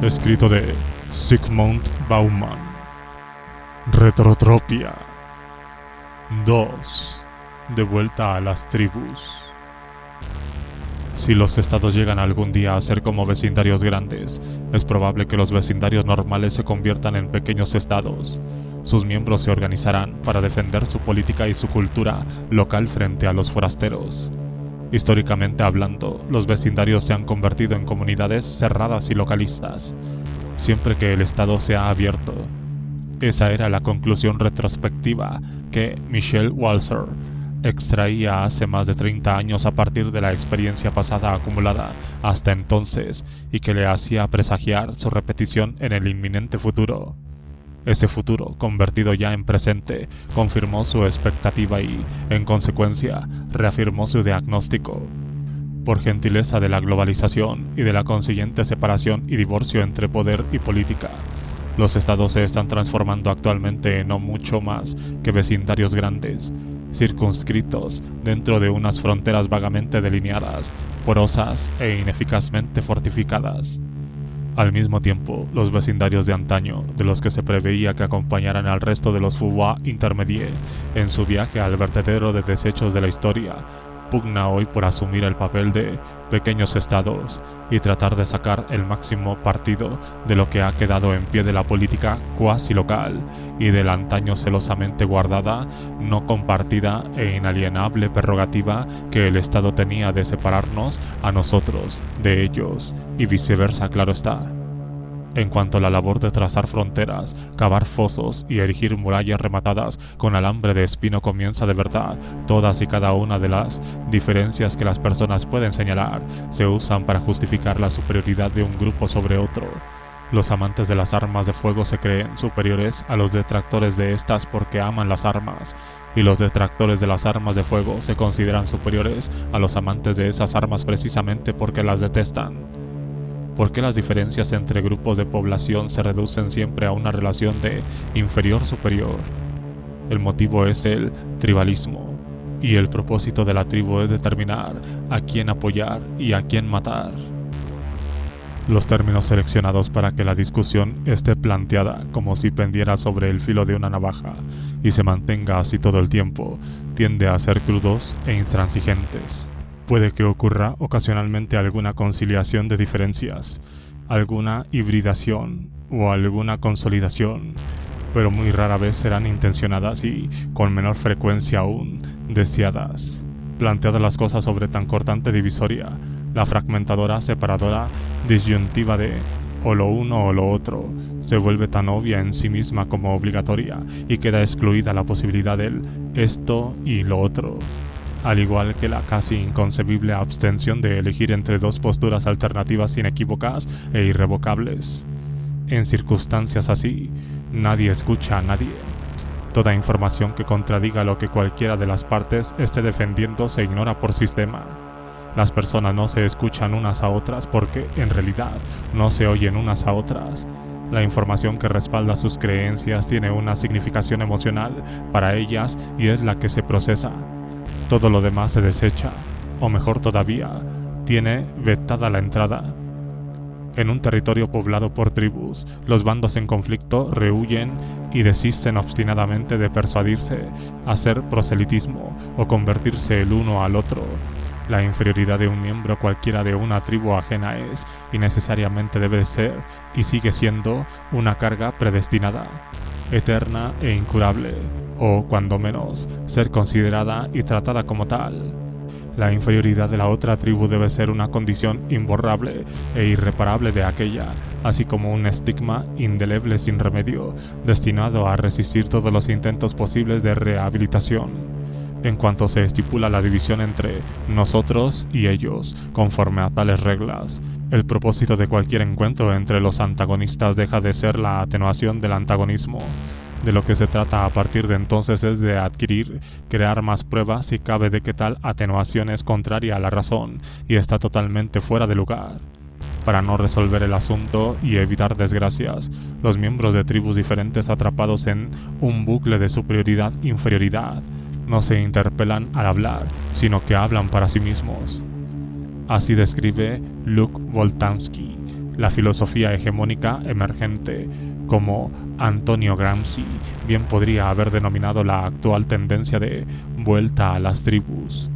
escrito de Zygmunt Bauman. Retrotropia 2. De vuelta a las tribus. Si los estados llegan algún día a ser como vecindarios grandes, es probable que los vecindarios normales se conviertan en pequeños estados. Sus miembros se organizarán para defender su política y su cultura local frente a los forasteros. Históricamente hablando, los vecindarios se han convertido en comunidades cerradas y localistas, siempre que el estado se ha abierto. Esa era la conclusión retrospectiva que Michel Walzer extraía hace más de 30 años a partir de la experiencia pasada acumulada hasta entonces y que le hacía presagiar su repetición en el inminente futuro. Ese futuro, convertido ya en presente, confirmó su expectativa y, en consecuencia, reafirmó su diagnóstico. Por gentileza de la globalización y de la consiguiente separación y divorcio entre poder y política, los estados se están transformando actualmente en no mucho más que vecindarios grandes, circunscritos dentro de unas fronteras vagamente delineadas, porosas e ineficazmente fortificadas. Al mismo tiempo, los vecindarios de antaño, de los que se preveía que acompañaran al resto de los Faubourg Intermédiaires en su viaje al vertedero de desechos de la historia, pugna hoy por asumir el papel de pequeños estados y tratar de sacar el máximo partido de lo que ha quedado en pie de la política cuasi local y de la antaño celosamente guardada, no compartida e inalienable prerrogativa que el Estado tenía de separarnos a nosotros de ellos, y viceversa, claro está. En cuanto a la labor de trazar fronteras, cavar fosos y erigir murallas rematadas con alambre de espino comienza de verdad, todas y cada una de las diferencias que las personas pueden señalar se usan para justificar la superioridad de un grupo sobre otro. Los amantes de las armas de fuego se creen superiores a los detractores de estas porque aman las armas, y los detractores de las armas de fuego se consideran superiores a los amantes de esas armas precisamente porque las detestan. ¿Por qué las diferencias entre grupos de población se reducen siempre a una relación de inferior-superior? El motivo es el tribalismo, y el propósito de la tribu es determinar a quién apoyar y a quién matar. Los términos seleccionados para que la discusión esté planteada como si pendiera sobre el filo de una navaja y se mantenga así todo el tiempo, tiende a ser crudos e intransigentes. Puede que ocurra ocasionalmente alguna conciliación de diferencias, alguna hibridación o alguna consolidación, pero muy rara vez serán intencionadas y, con menor frecuencia aún, deseadas. Planteadas las cosas sobre tan cortante divisoria, la fragmentadora, separadora, disyuntiva de o lo uno o lo otro, se vuelve tan obvia en sí misma como obligatoria y queda excluida la posibilidad del esto y lo otro. Al igual que la casi inconcebible abstención de elegir entre dos posturas alternativas inequívocas e irrevocables. En circunstancias así, nadie escucha a nadie. Toda información que contradiga lo que cualquiera de las partes esté defendiendo se ignora por sistema. Las personas no se escuchan unas a otras porque, en realidad, no se oyen unas a otras. La información que respalda sus creencias tiene una significación emocional para ellas y es la que se procesa. Todo lo demás se desecha, o mejor todavía, tiene vetada la entrada. En un territorio poblado por tribus, los bandos en conflicto rehuyen y desisten obstinadamente de persuadirse, hacer proselitismo o convertirse el uno al otro. La inferioridad de un miembro cualquiera de una tribu ajena es, y necesariamente debe ser, y sigue siendo, una carga predestinada, eterna e incurable, o, cuando menos, ser considerada y tratada como tal. La inferioridad de la otra tribu debe ser una condición imborrable e irreparable de aquella, así como un estigma indeleble sin remedio, destinado a resistir todos los intentos posibles de rehabilitación. En cuanto se estipula la división entre nosotros y ellos, conforme a tales reglas, el propósito de cualquier encuentro entre los antagonistas deja de ser la atenuación del antagonismo. De lo que se trata a partir de entonces es de crear más pruebas si cabe de que tal atenuación es contraria a la razón y está totalmente fuera de lugar. Para no resolver el asunto y evitar desgracias, los miembros de tribus diferentes atrapados en un bucle de superioridad-inferioridad no se interpelan al hablar, sino que hablan para sí mismos. Así describe Luc Boltanski la filosofía hegemónica emergente, como Antonio Gramsci bien podría haber denominado la actual tendencia de vuelta a las tribus,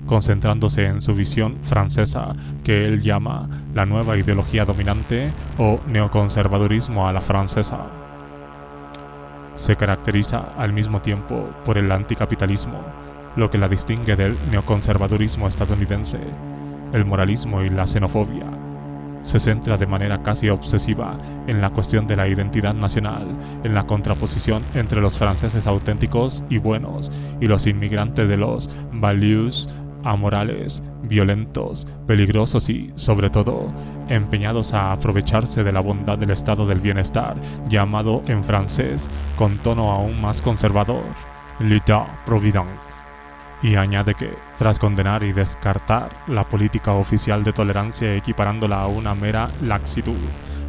concentrándose en su visión francesa que él llama la nueva ideología dominante o neoconservadurismo a la francesa. Se caracteriza al mismo tiempo por el anticapitalismo, lo que la distingue del neoconservadurismo estadounidense, el moralismo y la xenofobia. Se centra de manera casi obsesiva en la cuestión de la identidad nacional, en la contraposición entre los franceses auténticos y buenos y los inmigrantes de los banlieues amorales, violentos, peligrosos y, sobre todo, empeñados a aprovecharse de la bondad del estado del bienestar, llamado en francés, con tono aún más conservador, l'État-providence. Y añade que, tras condenar y descartar la política oficial de tolerancia equiparándola a una mera laxitud,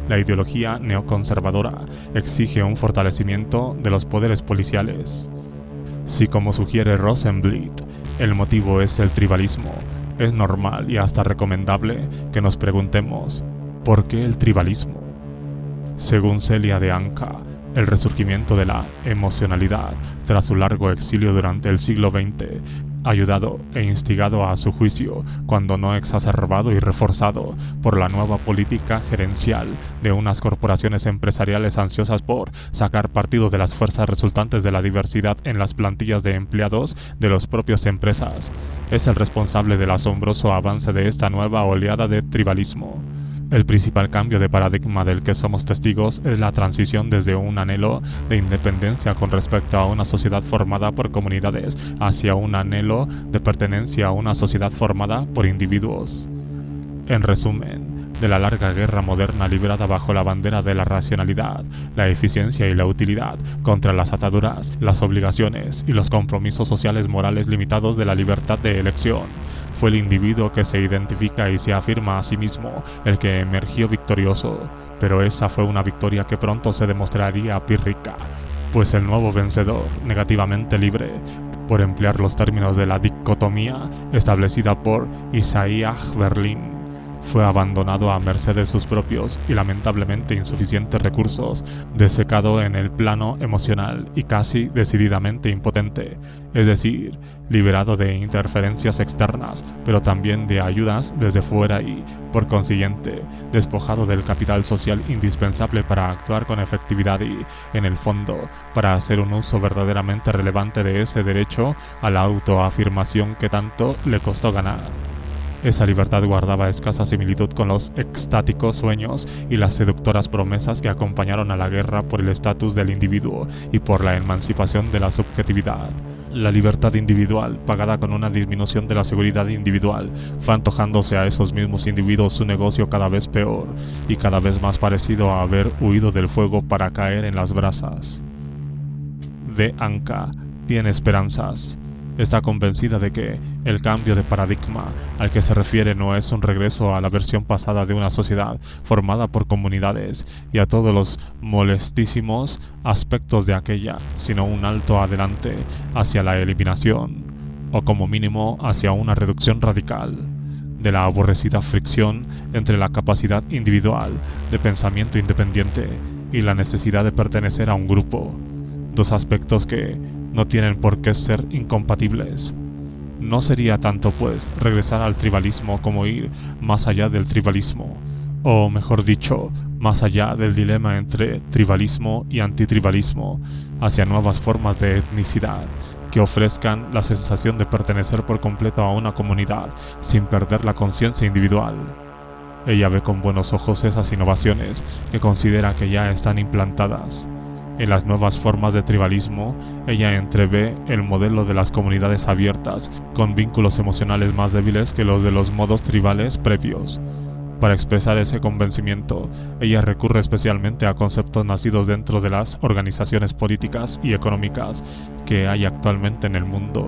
la ideología neoconservadora exige un fortalecimiento de los poderes policiales. Si, como sugiere Rosenblit, el motivo es el tribalismo, es normal y hasta recomendable que nos preguntemos, ¿por qué el tribalismo? Según Celia de Anca, el resurgimiento de la emocionalidad tras su largo exilio durante el siglo XX, ayudado e instigado a su juicio, cuando no exacerbado y reforzado por la nueva política gerencial de unas corporaciones empresariales ansiosas por sacar partido de las fuerzas resultantes de la diversidad en las plantillas de empleados de las propias empresas, es el responsable del asombroso avance de esta nueva oleada de tribalismo. El principal cambio de paradigma del que somos testigos es la transición desde un anhelo de independencia con respecto a una sociedad formada por comunidades hacia un anhelo de pertenencia a una sociedad formada por individuos. En resumen, de la larga guerra moderna librada bajo la bandera de la racionalidad, la eficiencia y la utilidad contra las ataduras, las obligaciones y los compromisos sociales morales limitados de la libertad de elección, fue el individuo que se identifica y se afirma a sí mismo el que emergió victorioso, pero esa fue una victoria que pronto se demostraría pírrica, pues el nuevo vencedor, negativamente libre, por emplear los términos de la dicotomía establecida por Isaiah Berlin, fue abandonado a merced de sus propios y lamentablemente insuficientes recursos, desecado en el plano emocional y casi decididamente impotente, es decir, liberado de interferencias externas, pero también de ayudas desde fuera y, por consiguiente, despojado del capital social indispensable para actuar con efectividad y, en el fondo, para hacer un uso verdaderamente relevante de ese derecho a la autoafirmación que tanto le costó ganar. Esa libertad guardaba escasa similitud con los extáticos sueños y las seductoras promesas que acompañaron a la guerra por el estatus del individuo y por la emancipación de la subjetividad. La libertad individual, pagada con una disminución de la seguridad individual, fue antojándose a esos mismos individuos un negocio cada vez peor y cada vez más parecido a haber huido del fuego para caer en las brasas. De Anca tiene esperanzas. Está convencida de que el cambio de paradigma al que se refiere no es un regreso a la versión pasada de una sociedad formada por comunidades y a todos los molestísimos aspectos de aquella, sino un alto adelante hacia la eliminación, o como mínimo hacia una reducción radical, de la aborrecida fricción entre la capacidad individual de pensamiento independiente y la necesidad de pertenecer a un grupo, dos aspectos que no tienen por qué ser incompatibles. No sería tanto, pues, regresar al tribalismo como ir más allá del tribalismo, o mejor dicho, más allá del dilema entre tribalismo y antitribalismo, hacia nuevas formas de etnicidad que ofrezcan la sensación de pertenecer por completo a una comunidad sin perder la conciencia individual. Ella ve con buenos ojos esas innovaciones que considera que ya están implantadas. En las nuevas formas de tribalismo, ella entrevé el modelo de las comunidades abiertas, con vínculos emocionales más débiles que los de los modos tribales previos. Para expresar ese convencimiento, ella recurre especialmente a conceptos nacidos dentro de las organizaciones políticas y económicas que hay actualmente en el mundo,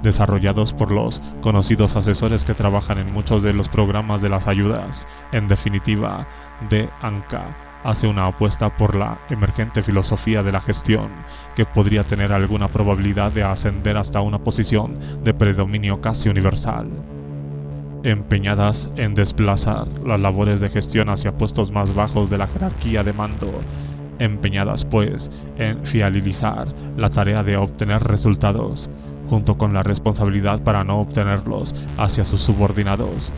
desarrollados por los conocidos asesores que trabajan en muchos de los programas de las ayudas. En definitiva, de Anca hace una apuesta por la emergente filosofía de la gestión, que podría tener alguna probabilidad de ascender hasta una posición de predominio casi universal. empeñadas en desplazar las labores de gestión hacia puestos más bajos de la jerarquía de mando, empeñadas pues en fiabilizar la tarea de obtener resultados, junto con la responsabilidad para no obtenerlos hacia sus subordinados.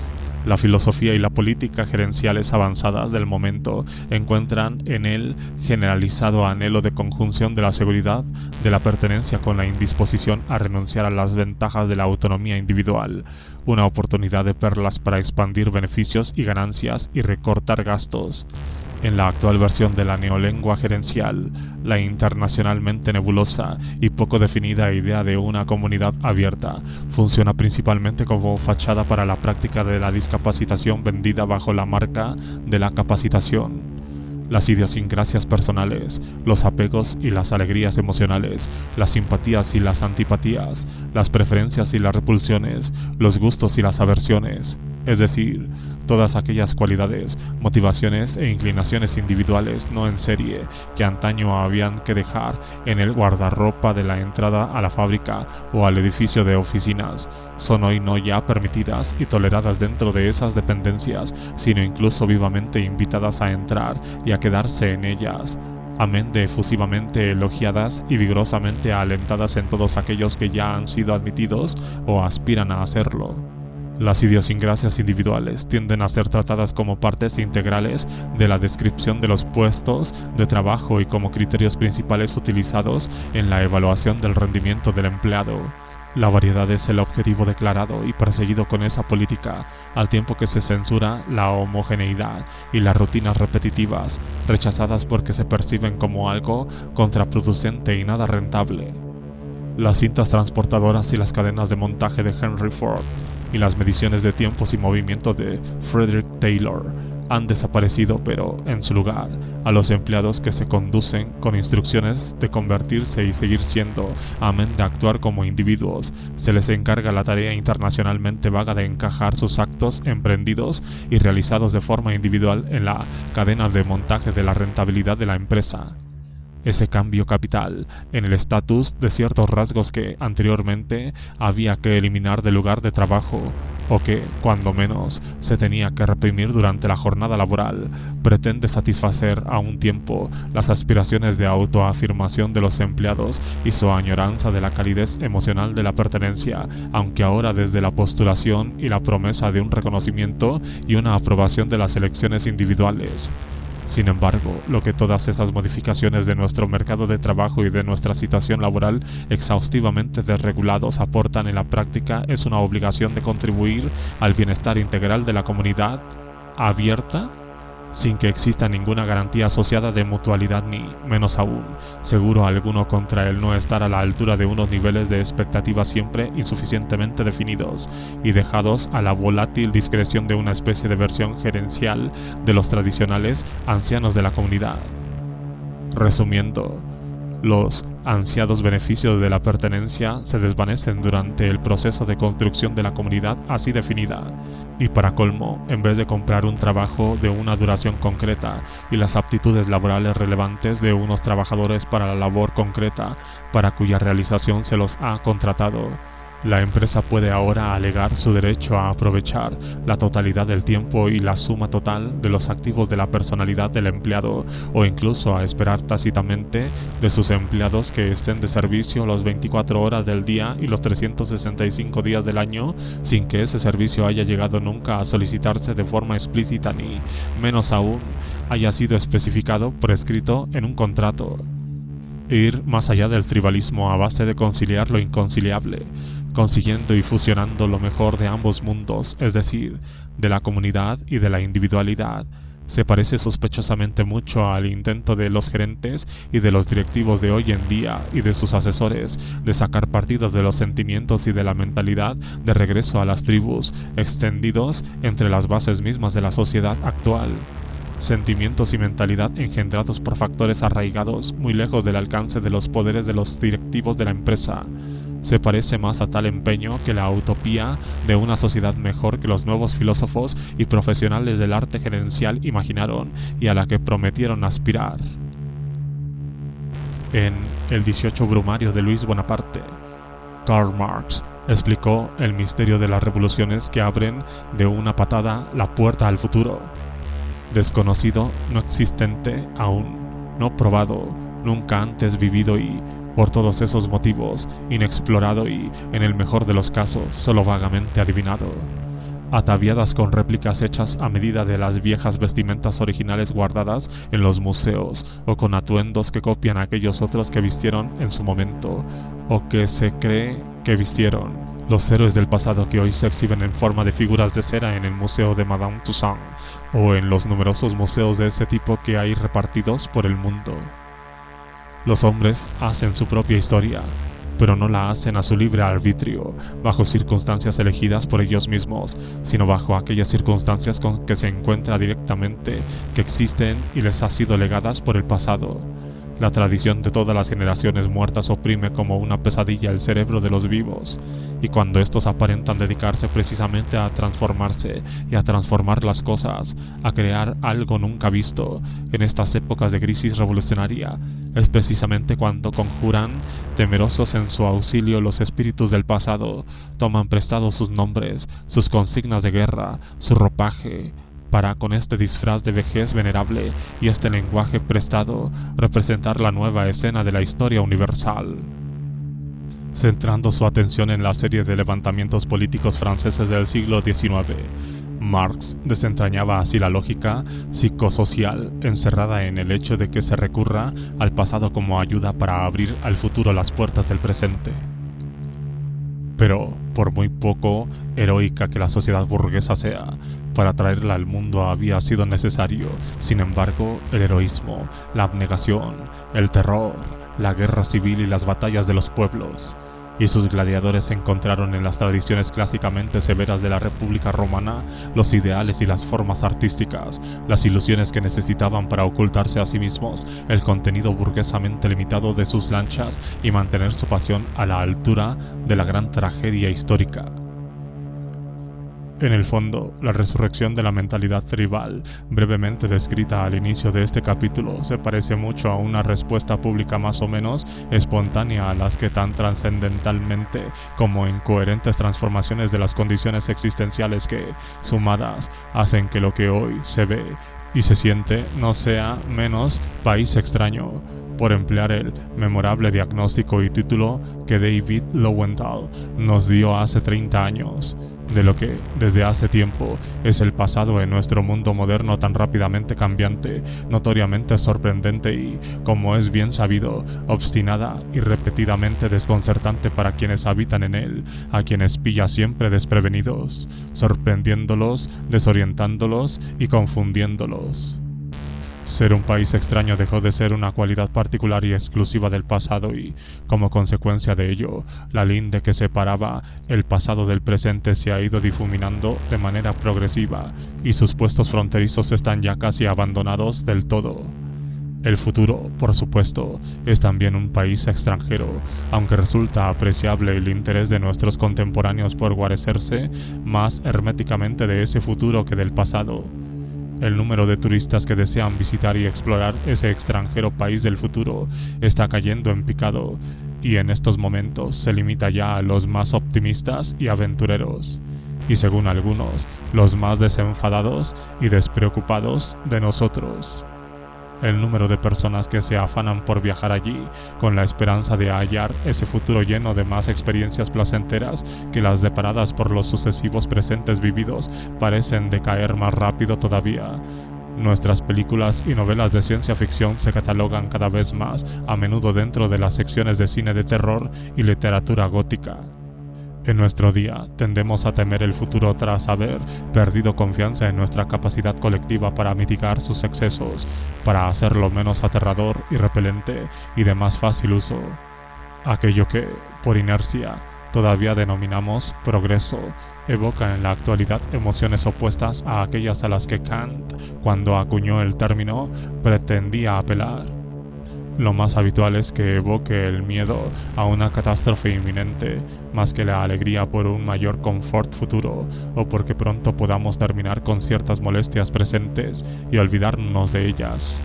La filosofía y la política gerenciales avanzadas del momento encuentran en el generalizado anhelo de conjunción de la seguridad de la pertenencia con la indisposición a renunciar a las ventajas de la autonomía individual, una oportunidad de perlas para expandir beneficios y ganancias y recortar gastos. En la actual versión de la neolengua gerencial, la internacionalmente nebulosa y poco definida idea de una comunidad abierta funciona principalmente como fachada para la práctica de la discapacitación vendida bajo la marca de la capacitación. Las idiosincrasias personales, los apegos y las alegrías emocionales, las simpatías y las antipatías, las preferencias y las repulsiones, los gustos y las aversiones, es decir, todas aquellas cualidades, motivaciones e inclinaciones individuales no en serie que antaño habían que dejar en el guardarropa de la entrada a la fábrica o al edificio de oficinas, son hoy no ya permitidas y toleradas dentro de esas dependencias, sino incluso vivamente invitadas a entrar y a quedarse en ellas, amén de efusivamente elogiadas y vigorosamente alentadas en todos aquellos que ya han sido admitidos o aspiran a hacerlo. Las idiosincrasias individuales tienden a ser tratadas como partes integrales de la descripción de los puestos de trabajo y como criterios principales utilizados en la evaluación del rendimiento del empleado. La variedad es el objetivo declarado y perseguido con esa política, al tiempo que se censura la homogeneidad y las rutinas repetitivas, rechazadas porque se perciben como algo contraproducente y nada rentable. Las cintas transportadoras y las cadenas de montaje de Henry Ford y las mediciones de tiempos y movimiento de Frederick Taylor han desaparecido, pero en su lugar, a los empleados que se conducen con instrucciones de convertirse y seguir siendo, amén de actuar como individuos, se les encarga la tarea internacionalmente vaga de encajar sus actos emprendidos y realizados de forma individual en la cadena de montaje de la rentabilidad de la empresa. Ese cambio capital en el estatus de ciertos rasgos que anteriormente había que eliminar del lugar de trabajo, o que, cuando menos, se tenía que reprimir durante la jornada laboral, pretende satisfacer a un tiempo las aspiraciones de autoafirmación de los empleados y su añoranza de la calidez emocional de la pertenencia, aunque ahora desde la postulación y la promesa de un reconocimiento y una aprobación de las elecciones individuales. Sin embargo, lo que todas esas modificaciones de nuestro mercado de trabajo y de nuestra situación laboral exhaustivamente desregulados aportan en la práctica es una obligación de contribuir al bienestar integral de la comunidad abierta, sin que exista ninguna garantía asociada de mutualidad ni, menos aún, seguro alguno contra el no estar a la altura de unos niveles de expectativa siempre insuficientemente definidos y dejados a la volátil discreción de una especie de versión gerencial de los tradicionales ancianos de la comunidad. Resumiendo, los ansiados beneficios de la pertenencia se desvanecen durante el proceso de construcción de la comunidad así definida, y para colmo, en vez de comprar un trabajo de una duración concreta y las aptitudes laborales relevantes de unos trabajadores para la labor concreta para cuya realización se los ha contratado, la empresa puede ahora alegar su derecho a aprovechar la totalidad del tiempo y la suma total de los activos de la personalidad del empleado, o incluso a esperar tácitamente de sus empleados que estén de servicio las 24 horas del día y los 365 días del año, sin que ese servicio haya llegado nunca a solicitarse de forma explícita ni, menos aún, haya sido especificado por escrito en un contrato. Ir más allá del tribalismo a base de conciliar lo inconciliable, consiguiendo y fusionando lo mejor de ambos mundos, es decir, de la comunidad y de la individualidad, se parece sospechosamente mucho al intento de los gerentes y de los directivos de hoy en día y de sus asesores de sacar partidos de los sentimientos y de la mentalidad de regreso a las tribus, extendidos entre las bases mismas de la sociedad actual. Sentimientos y mentalidad engendrados por factores arraigados muy lejos del alcance de los poderes de los directivos de la empresa. Se parece más a tal empeño que la utopía de una sociedad mejor que los nuevos filósofos y profesionales del arte gerencial imaginaron y a la que prometieron aspirar. En el 18 Brumario de Luis Bonaparte, Karl Marx explicó el misterio de las revoluciones que abren de una patada la puerta al futuro. Desconocido, no existente aún, no probado, nunca antes vivido y, por todos esos motivos, inexplorado y, en el mejor de los casos, solo vagamente adivinado. Ataviadas con réplicas hechas a medida de las viejas vestimentas originales guardadas en los museos, o con atuendos que copian a aquellos otros que vistieron en su momento, o que se cree que vistieron, los héroes del pasado que hoy se exhiben en forma de figuras de cera en el Museo de Madame Tussauds, o en los numerosos museos de ese tipo que hay repartidos por el mundo. Los hombres hacen su propia historia, pero no la hacen a su libre arbitrio, bajo circunstancias elegidas por ellos mismos, sino bajo aquellas circunstancias con que se encuentra directamente, que existen y les ha sido legadas por el pasado. La tradición de todas las generaciones muertas oprime como una pesadilla el cerebro de los vivos, y cuando estos aparentan dedicarse precisamente a transformarse y a transformar las cosas, a crear algo nunca visto, en estas épocas de crisis revolucionaria, es precisamente cuando conjuran, temerosos en su auxilio los espíritus del pasado, toman prestados sus nombres, sus consignas de guerra, su ropaje, para con este disfraz de vejez venerable y este lenguaje prestado representar la nueva escena de la historia universal. Centrando su atención en la serie de levantamientos políticos franceses del siglo XIX, Marx desentrañaba así la lógica psicosocial encerrada en el hecho de que se recurra al pasado como ayuda para abrir al futuro las puertas del presente. Pero, por muy poco heroica que la sociedad burguesa sea, para traerla al mundo había sido necesario, sin embargo, el heroísmo, la abnegación, el terror, la guerra civil y las batallas de los pueblos. Y sus gladiadores encontraron en las tradiciones clásicamente severas de la República Romana los ideales y las formas artísticas, las ilusiones que necesitaban para ocultarse a sí mismos el contenido burguesamente limitado de sus lanchas y mantener su pasión a la altura de la gran tragedia histórica. En el fondo, la resurrección de la mentalidad tribal, brevemente descrita al inicio de este capítulo, se parece mucho a una respuesta pública más o menos espontánea a las que tan trascendentalmente como incoherentes transformaciones de las condiciones existenciales que, sumadas, hacen que lo que hoy se ve y se siente no sea menos país extraño, por emplear el memorable diagnóstico y título que David Lowenthal nos dio hace 30 años, de lo que, desde hace tiempo, es el pasado en nuestro mundo moderno tan rápidamente cambiante, notoriamente sorprendente y, como es bien sabido, obstinada y repetidamente desconcertante para quienes habitan en él, a quienes pilla siempre desprevenidos, sorprendiéndolos, desorientándolos y confundiéndolos. Ser un país extraño dejó de ser una cualidad particular y exclusiva del pasado y, como consecuencia de ello, la linde que separaba el pasado del presente se ha ido difuminando de manera progresiva y sus puestos fronterizos están ya casi abandonados del todo. El futuro, por supuesto, es también un país extranjero, aunque resulta apreciable el interés de nuestros contemporáneos por guarecerse más herméticamente de ese futuro que del pasado. El número de turistas que desean visitar y explorar ese extranjero país del futuro está cayendo en picado, y en estos momentos se limita ya a los más optimistas y aventureros, y según algunos, los más desenfadados y despreocupados de nosotros. El número de personas que se afanan por viajar allí, con la esperanza de hallar ese futuro lleno de más experiencias placenteras que las deparadas por los sucesivos presentes vividos, parecen decaer más rápido todavía. Nuestras películas y novelas de ciencia ficción se catalogan cada vez más a menudo dentro de las secciones de cine de terror y literatura gótica. En nuestro día tendemos a temer el futuro tras haber perdido confianza en nuestra capacidad colectiva para mitigar sus excesos, para hacerlo menos aterrador y repelente y de más fácil uso. Aquello que, por inercia, todavía denominamos progreso, evoca en la actualidad emociones opuestas a aquellas a las que Kant, cuando acuñó el término, pretendía apelar. Lo más habitual es que evoque el miedo a una catástrofe inminente, más que la alegría por un mayor confort futuro, o porque pronto podamos terminar con ciertas molestias presentes y olvidarnos de ellas.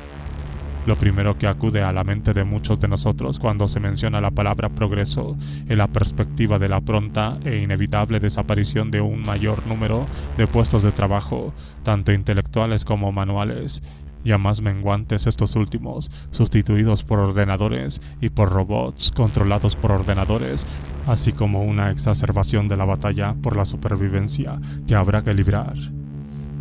Lo primero que acude a la mente de muchos de nosotros cuando se menciona la palabra progreso es la perspectiva de la pronta e inevitable desaparición de un mayor número de puestos de trabajo, tanto intelectuales como manuales, ya más menguantes estos últimos, sustituidos por ordenadores y por robots controlados por ordenadores, así como una exacerbación de la batalla por la supervivencia que habrá que librar.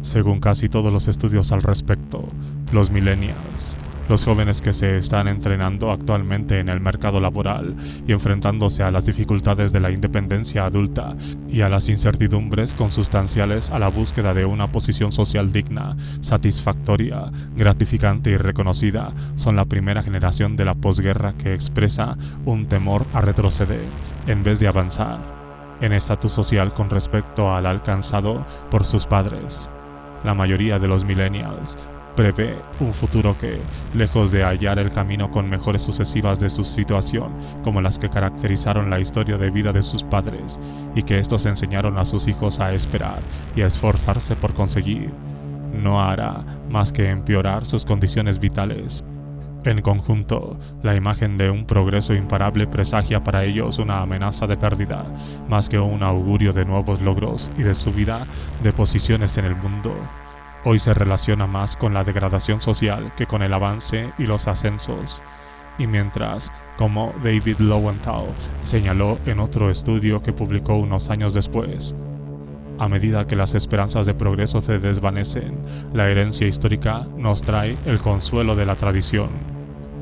Según casi todos los estudios al respecto, los millennials, los jóvenes que se están entrenando actualmente en el mercado laboral y enfrentándose a las dificultades de la independencia adulta y a las incertidumbres consustanciales a la búsqueda de una posición social digna, satisfactoria, gratificante y reconocida, son la primera generación de la posguerra que expresa un temor a retroceder en vez de avanzar en estatus social con respecto al alcanzado por sus padres. La mayoría de los millennials prevé un futuro que, lejos de hallar el camino con mejores sucesivas de su situación, como las que caracterizaron la historia de vida de sus padres, y que estos enseñaron a sus hijos a esperar y a esforzarse por conseguir, no hará más que empeorar sus condiciones vitales. En conjunto, la imagen de un progreso imparable presagia para ellos una amenaza de pérdida, más que un augurio de nuevos logros y de subida de posiciones en el mundo. Hoy se relaciona más con la degradación social que con el avance y los ascensos. Y mientras, como David Lowenthal señaló en otro estudio que publicó unos años después, a medida que las esperanzas de progreso se desvanecen, la herencia histórica nos trae el consuelo de la tradición.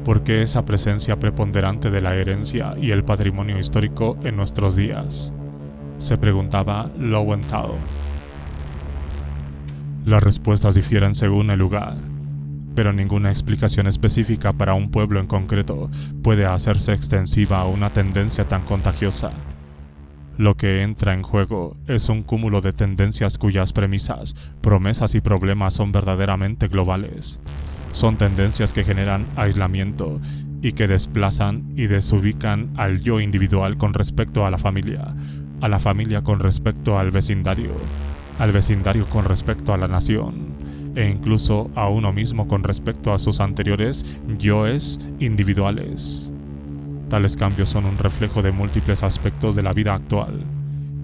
¿Por qué esa presencia preponderante de la herencia y el patrimonio histórico en nuestros días?, se preguntaba Lowenthal. Las respuestas difieren según el lugar, pero ninguna explicación específica para un pueblo en concreto puede hacerse extensiva a una tendencia tan contagiosa. Lo que entra en juego es un cúmulo de tendencias cuyas premisas, promesas y problemas son verdaderamente globales. Son tendencias que generan aislamiento y que desplazan y desubican al yo individual con respecto a la familia con respecto al vecindario con respecto a la nación, e incluso a uno mismo con respecto a sus anteriores yoes individuales. Tales cambios son un reflejo de múltiples aspectos de la vida actual: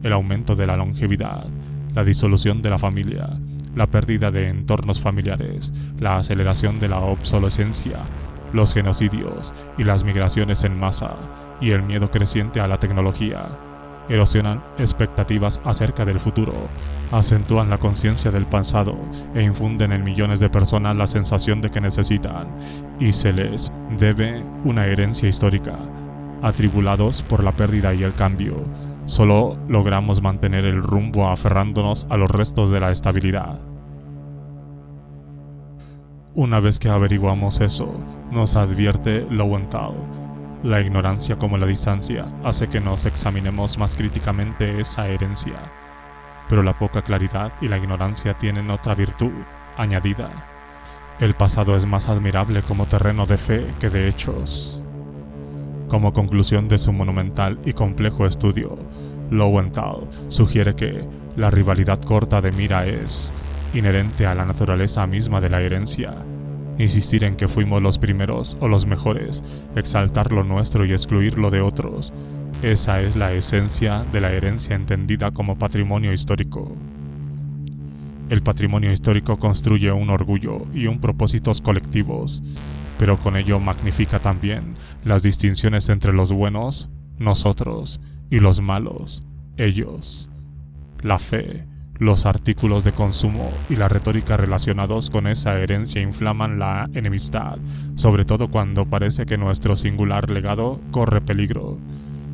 el aumento de la longevidad, la disolución de la familia, la pérdida de entornos familiares, la aceleración de la obsolescencia, los genocidios y las migraciones en masa, y el miedo creciente a la tecnología. Erosionan expectativas acerca del futuro, acentúan la conciencia del pasado e infunden en millones de personas la sensación de que necesitan y se les debe una herencia histórica. Atribulados por la pérdida y el cambio, solo logramos mantener el rumbo aferrándonos a los restos de la estabilidad. Una vez que averiguamos eso, nos advierte Lowenthal, la ignorancia como la distancia hace que nos examinemos más críticamente esa herencia, pero la poca claridad y la ignorancia tienen otra virtud añadida: el pasado es más admirable como terreno de fe que de hechos. Como conclusión de su monumental y complejo estudio, Lowenthal sugiere que la rivalidad corta de mira es inherente a la naturaleza misma de la herencia. Insistir en que fuimos los primeros o los mejores, exaltar lo nuestro y excluir lo de otros, esa es la esencia de la herencia entendida como patrimonio histórico. El patrimonio histórico construye un orgullo y un propósitos colectivos, pero con ello magnifica también las distinciones entre los buenos, nosotros, y los malos, ellos. La fe, los artículos de consumo y la retórica relacionados con esa herencia inflaman la enemistad, sobre todo cuando parece que nuestro singular legado corre peligro.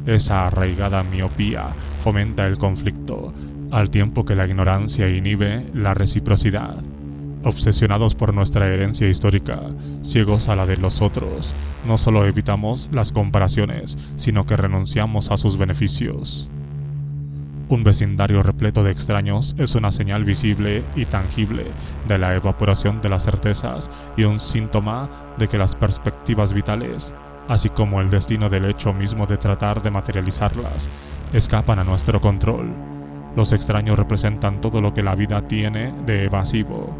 Esa arraigada miopía fomenta el conflicto, al tiempo que la ignorancia inhibe la reciprocidad. Obsesionados por nuestra herencia histórica, ciegos a la de los otros, no solo evitamos las comparaciones, sino que renunciamos a sus beneficios. Un vecindario repleto de extraños es una señal visible y tangible de la evaporación de las certezas y un síntoma de que las perspectivas vitales, así como el destino del hecho mismo de tratar de materializarlas, escapan a nuestro control. Los extraños representan todo lo que la vida tiene de evasivo,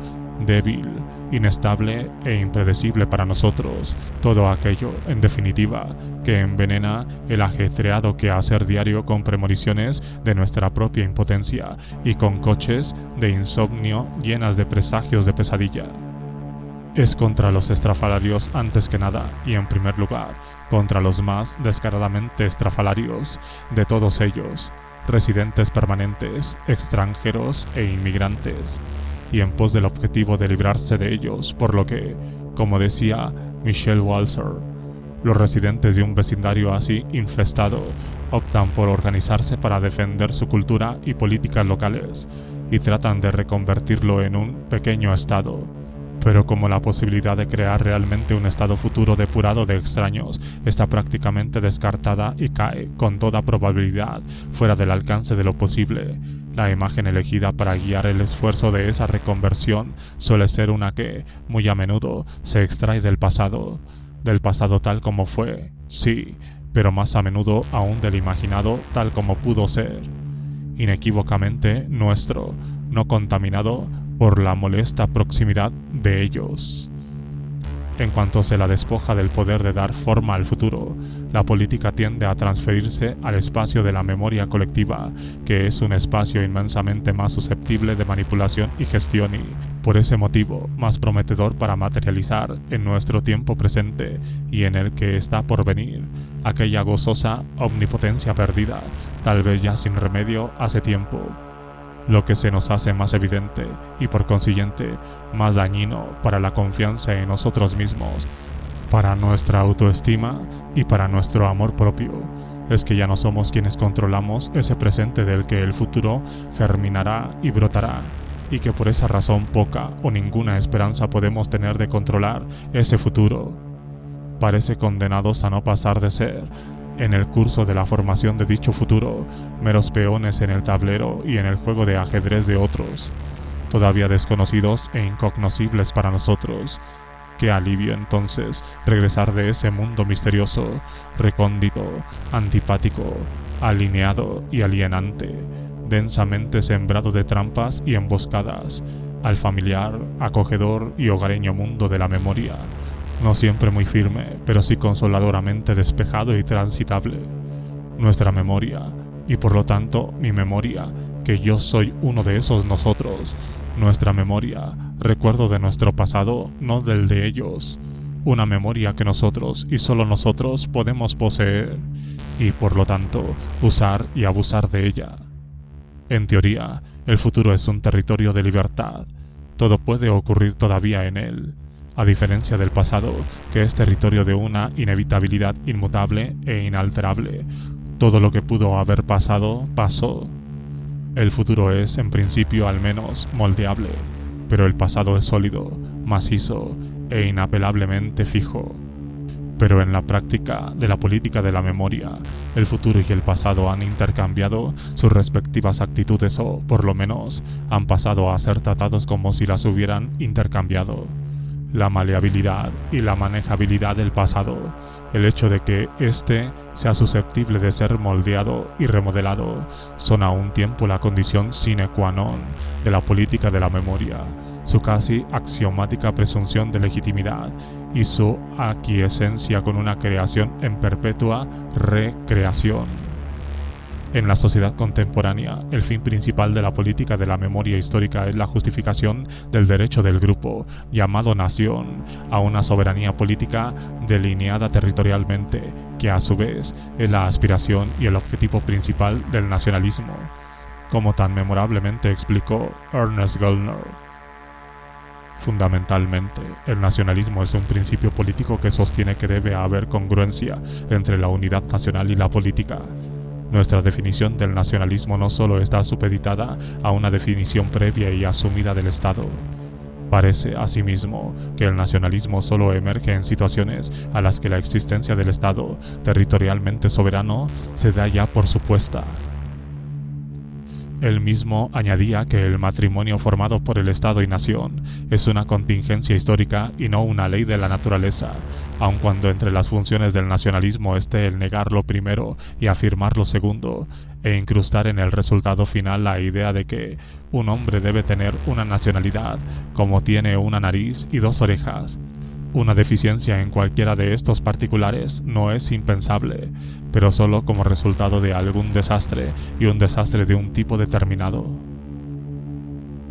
débil inestable e impredecible para nosotros, todo aquello, en definitiva, que envenena el ajetreado quehacer diario con premoniciones de nuestra propia impotencia y con coches de insomnio llenas de presagios de pesadilla. Es contra los estrafalarios antes que nada, y en primer lugar, contra los más descaradamente estrafalarios de todos ellos, residentes permanentes, extranjeros e inmigrantes, y en pos del objetivo de librarse de ellos, por lo que, como decía Michel Walzer, los residentes de un vecindario así infestado optan por organizarse para defender su cultura y políticas locales, y tratan de reconvertirlo en un pequeño estado. Pero como la posibilidad de crear realmente un estado futuro depurado de extraños está prácticamente descartada y cae, con toda probabilidad, fuera del alcance de lo posible, la imagen elegida para guiar el esfuerzo de esa reconversión suele ser una que, muy a menudo, se extrae del pasado tal como fue, sí, pero más a menudo aún del imaginado tal como pudo ser, inequívocamente nuestro, no contaminado por la molesta proximidad de ellos. En cuanto se la despoja del poder de dar forma al futuro, la política tiende a transferirse al espacio de la memoria colectiva, que es un espacio inmensamente más susceptible de manipulación y gestión y, por ese motivo, más prometedor para materializar en nuestro tiempo presente y en el que está por venir, aquella gozosa omnipotencia perdida, tal vez ya sin remedio hace tiempo. Lo que se nos hace más evidente y por consiguiente más dañino para la confianza en nosotros mismos, para nuestra autoestima y para nuestro amor propio, es que ya no somos quienes controlamos ese presente del que el futuro germinará y brotará, y que por esa razón poca o ninguna esperanza podemos tener de controlar ese futuro. Parece condenados a no pasar de ser, en el curso de la formación de dicho futuro, meros peones en el tablero y en el juego de ajedrez de otros, todavía desconocidos e incognoscibles para nosotros. Qué alivio entonces regresar de ese mundo misterioso, recóndito, antipático, alineado y alienante, densamente sembrado de trampas y emboscadas, al familiar, acogedor y hogareño mundo de la memoria, no siempre muy firme, pero sí consoladoramente despejado y transitable. Nuestra memoria, y por lo tanto mi memoria, que yo soy uno de esos nosotros. Nuestra memoria, recuerdo de nuestro pasado, no del de ellos. Una memoria que nosotros y solo nosotros podemos poseer, y por lo tanto usar y abusar de ella. En teoría, el futuro es un territorio de libertad. Todo puede ocurrir todavía en él, a diferencia del pasado, que es territorio de una inevitabilidad inmutable e inalterable. Todo lo que pudo haber pasado, pasó. El futuro es, en principio al menos, moldeable, pero el pasado es sólido, macizo e inapelablemente fijo. Pero en la práctica de la política de la memoria, el futuro y el pasado han intercambiado sus respectivas actitudes o, por lo menos, han pasado a ser tratados como si las hubieran intercambiado. La maleabilidad y la manejabilidad del pasado, el hecho de que éste sea susceptible de ser moldeado y remodelado, son a un tiempo la condición sine qua non de la política de la memoria, su casi axiomática presunción de legitimidad y su aquiescencia con una creación en perpetua recreación. En la sociedad contemporánea, el fin principal de la política de la memoria histórica es la justificación del derecho del grupo, llamado nación, a una soberanía política delineada territorialmente, que a su vez es la aspiración y el objetivo principal del nacionalismo, como tan memorablemente explicó Ernest Gellner. Fundamentalmente, el nacionalismo es un principio político que sostiene que debe haber congruencia entre la unidad nacional y la política. Nuestra definición del nacionalismo no solo está supeditada a una definición previa y asumida del Estado. Parece, asimismo, que el nacionalismo solo emerge en situaciones a las que la existencia del Estado territorialmente soberano se da ya por supuesta. Él mismo añadía que el matrimonio formado por el Estado y nación es una contingencia histórica y no una ley de la naturaleza, aun cuando entre las funciones del nacionalismo esté el negar lo primero y afirmar lo segundo, e incrustar en el resultado final la idea de que un hombre debe tener una nacionalidad, como tiene una nariz y dos orejas. Una deficiencia en cualquiera de estos particulares no es impensable, pero solo como resultado de algún desastre y un desastre de un tipo determinado.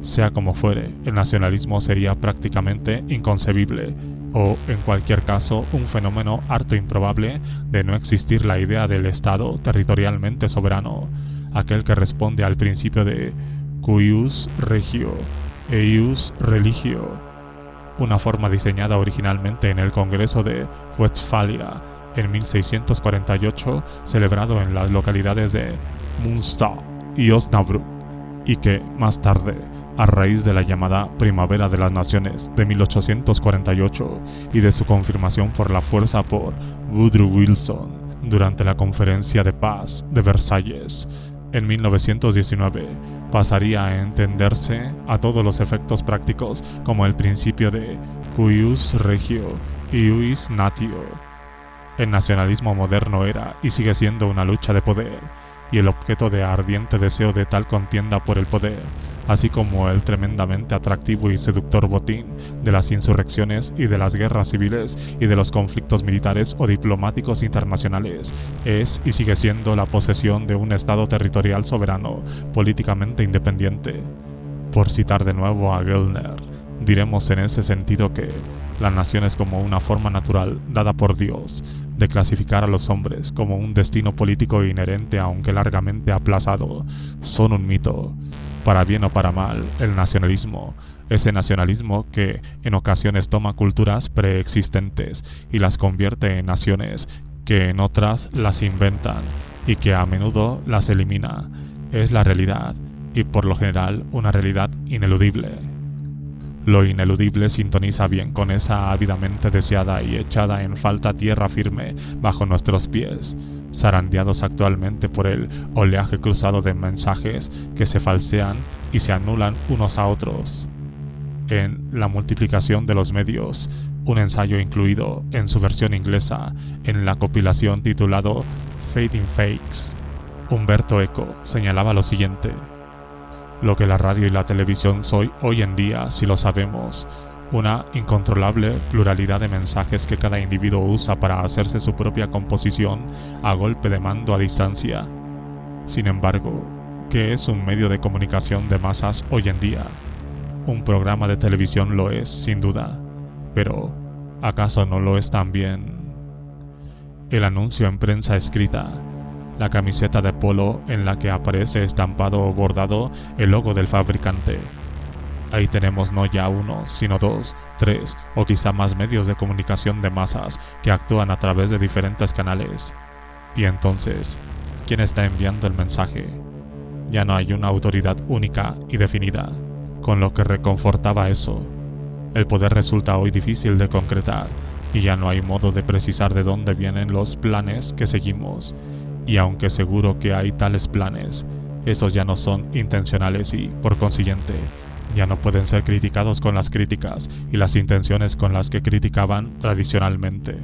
Sea como fuere, el nacionalismo sería prácticamente inconcebible, o, en cualquier caso, un fenómeno harto improbable de no existir la idea del Estado territorialmente soberano, aquel que responde al principio de cuius regio, eius religio, una forma diseñada originalmente en el Congreso de Westfalia en 1648, celebrado en las localidades de Münster y Osnabrück, y que, más tarde, a raíz de la llamada Primavera de las Naciones de 1848 y de su confirmación por la fuerza por Woodrow Wilson durante la Conferencia de Paz de Versalles en 1919, pasaría a entenderse a todos los efectos prácticos como el principio de cuius regio, ius natio. El nacionalismo moderno era y sigue siendo una lucha de poder, y el objeto de ardiente deseo de tal contienda por el poder, así como el tremendamente atractivo y seductor botín de las insurrecciones y de las guerras civiles y de los conflictos militares o diplomáticos internacionales, es y sigue siendo la posesión de un Estado territorial soberano, políticamente independiente. Por citar de nuevo a Gellner, diremos en ese sentido que la nación es como una forma natural dada por Dios de clasificar a los hombres como un destino político inherente, aunque largamente aplazado, son un mito. Para bien o para mal, el nacionalismo, ese nacionalismo que en ocasiones toma culturas preexistentes y las convierte en naciones que en otras las inventan y que a menudo las elimina, es la realidad, y por lo general una realidad ineludible. Lo ineludible sintoniza bien con esa ávidamente deseada y echada en falta tierra firme bajo nuestros pies, zarandeados actualmente por el oleaje cruzado de mensajes que se falsean y se anulan unos a otros. En La multiplicación de los medios, un ensayo incluido en su versión inglesa en la compilación titulado Fading Fakes, Umberto Eco señalaba lo siguiente: lo que la radio y la televisión son hoy en día, si lo sabemos, una incontrolable pluralidad de mensajes que cada individuo usa para hacerse su propia composición a golpe de mando a distancia. Sin embargo, ¿qué es un medio de comunicación de masas hoy en día? Un programa de televisión lo es, sin duda, pero ¿acaso no lo es también el anuncio en prensa escrita? La camiseta de polo en la que aparece estampado o bordado el logo del fabricante. Ahí tenemos no ya uno, sino dos, tres o quizá más medios de comunicación de masas que actúan a través de diferentes canales. Y entonces, ¿quién está enviando el mensaje? Ya no hay una autoridad única y definida, con lo que reconfortaba eso. El poder resulta hoy difícil de concretar y ya no hay modo de precisar de dónde vienen los planes que seguimos. Y aunque seguro que hay tales planes, esos ya no son intencionales y, por consiguiente, ya no pueden ser criticados con las críticas y las intenciones con las que criticaban tradicionalmente.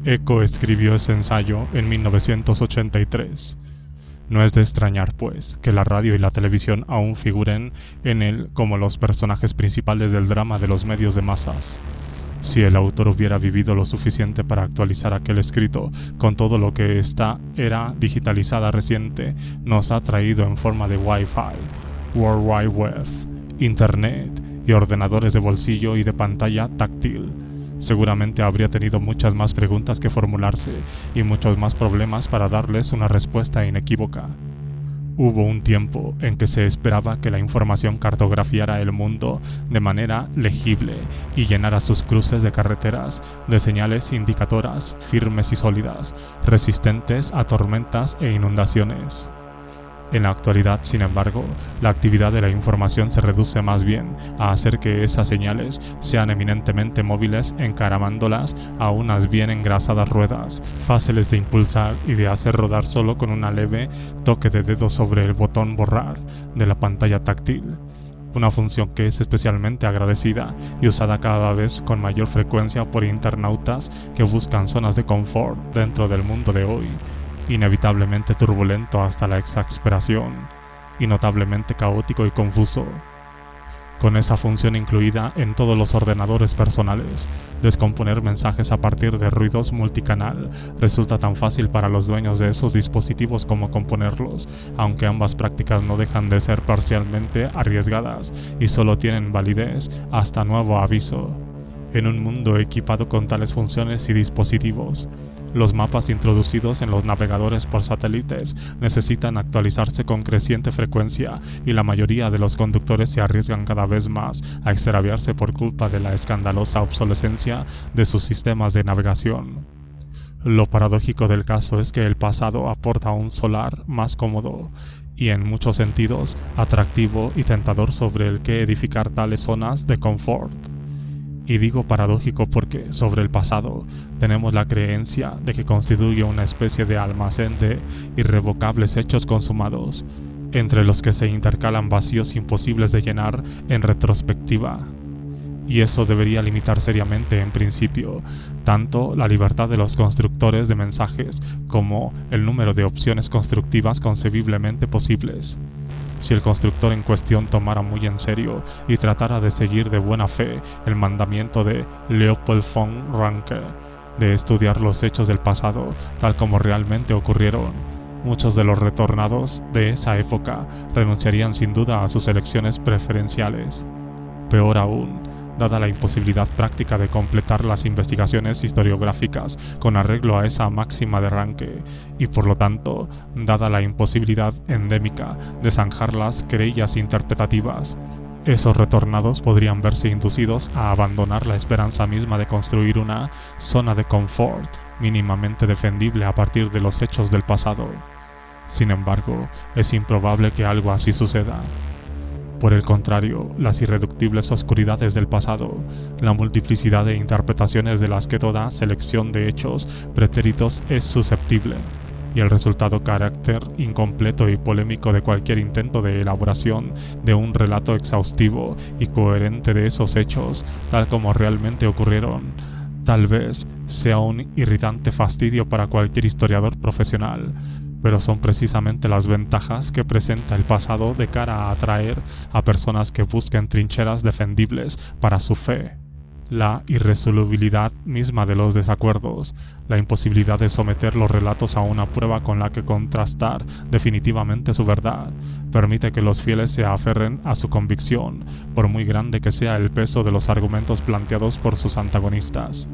Eco escribió ese ensayo en 1983. No es de extrañar, pues, que la radio y la televisión aún figuren en él como los personajes principales del drama de los medios de masas. Si el autor hubiera vivido lo suficiente para actualizar aquel escrito con todo lo que esta era digitalizada reciente nos ha traído en forma de Wi-Fi, World Wide Web, Internet y ordenadores de bolsillo y de pantalla táctil, seguramente habría tenido muchas más preguntas que formularse y muchos más problemas para darles una respuesta inequívoca. Hubo un tiempo en que se esperaba que la información cartografiara el mundo de manera legible y llenara sus cruces de carreteras de señales indicadoras firmes y sólidas, resistentes a tormentas e inundaciones. En la actualidad, sin embargo, la actividad de la información se reduce más bien a hacer que esas señales sean eminentemente móviles, encaramándolas a unas bien engrasadas ruedas, fáciles de impulsar y de hacer rodar solo con un leve toque de dedo sobre el botón borrar de la pantalla táctil. Una función que es especialmente agradecida y usada cada vez con mayor frecuencia por internautas que buscan zonas de confort dentro del mundo de hoy, inevitablemente turbulento hasta la exasperación y notablemente caótico y confuso. Con esa función incluida en todos los ordenadores personales, descomponer mensajes a partir de ruidos multicanal resulta tan fácil para los dueños de esos dispositivos como componerlos, aunque ambas prácticas no dejan de ser parcialmente arriesgadas y solo tienen validez hasta nuevo aviso. En un mundo equipado con tales funciones y dispositivos, los mapas introducidos en los navegadores por satélites necesitan actualizarse con creciente frecuencia y la mayoría de los conductores se arriesgan cada vez más a extraviarse por culpa de la escandalosa obsolescencia de sus sistemas de navegación. Lo paradójico del caso es que el pasado aporta un solar más cómodo y en muchos sentidos atractivo y tentador sobre el que edificar tales zonas de confort. Y digo paradójico porque, sobre el pasado, tenemos la creencia de que constituye una especie de almacén de irrevocables hechos consumados, entre los que se intercalan vacíos imposibles de llenar en retrospectiva. Y eso debería limitar seriamente, en principio, tanto la libertad de los constructores de mensajes como el número de opciones constructivas concebiblemente posibles. Si el constructor en cuestión tomara muy en serio y tratara de seguir de buena fe el mandamiento de Leopold von Ranke de estudiar los hechos del pasado tal como realmente ocurrieron, muchos de los retornados de esa época renunciarían sin duda a sus elecciones preferenciales. Peor aún, dada la imposibilidad práctica de completar las investigaciones historiográficas con arreglo a esa máxima de Ranke, y por lo tanto, dada la imposibilidad endémica de zanjar las querellas interpretativas, esos retornados podrían verse inducidos a abandonar la esperanza misma de construir una zona de confort mínimamente defendible a partir de los hechos del pasado. Sin embargo, es improbable que algo así suceda. Por el contrario, las irreductibles oscuridades del pasado, la multiplicidad de interpretaciones de las que toda selección de hechos pretéritos es susceptible, y el resultado carácter incompleto y polémico de cualquier intento de elaboración de un relato exhaustivo y coherente de esos hechos, tal como realmente ocurrieron, tal vez sea un irritante fastidio para cualquier historiador profesional. Pero son precisamente las ventajas que presenta el pasado de cara a atraer a personas que busquen trincheras defendibles para su fe. La irresolubilidad misma de los desacuerdos, la imposibilidad de someter los relatos a una prueba con la que contrastar definitivamente su verdad, permite que los fieles se aferren a su convicción, por muy grande que sea el peso de los argumentos planteados por sus antagonistas.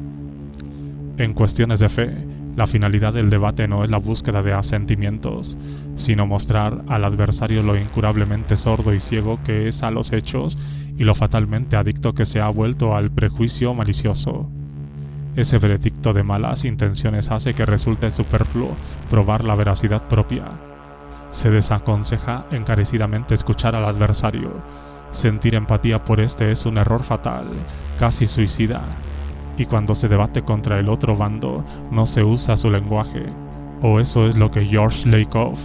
En cuestiones de fe, la finalidad del debate no es la búsqueda de asentimientos, sino mostrar al adversario lo incurablemente sordo y ciego que es a los hechos y lo fatalmente adicto que se ha vuelto al prejuicio malicioso. Ese veredicto de malas intenciones hace que resulte superfluo probar la veracidad propia. Se desaconseja encarecidamente escuchar al adversario. Sentir empatía por este es un error fatal, casi suicida. Y cuando se debate contra el otro bando, no se usa su lenguaje, o eso es lo que George Lakoff,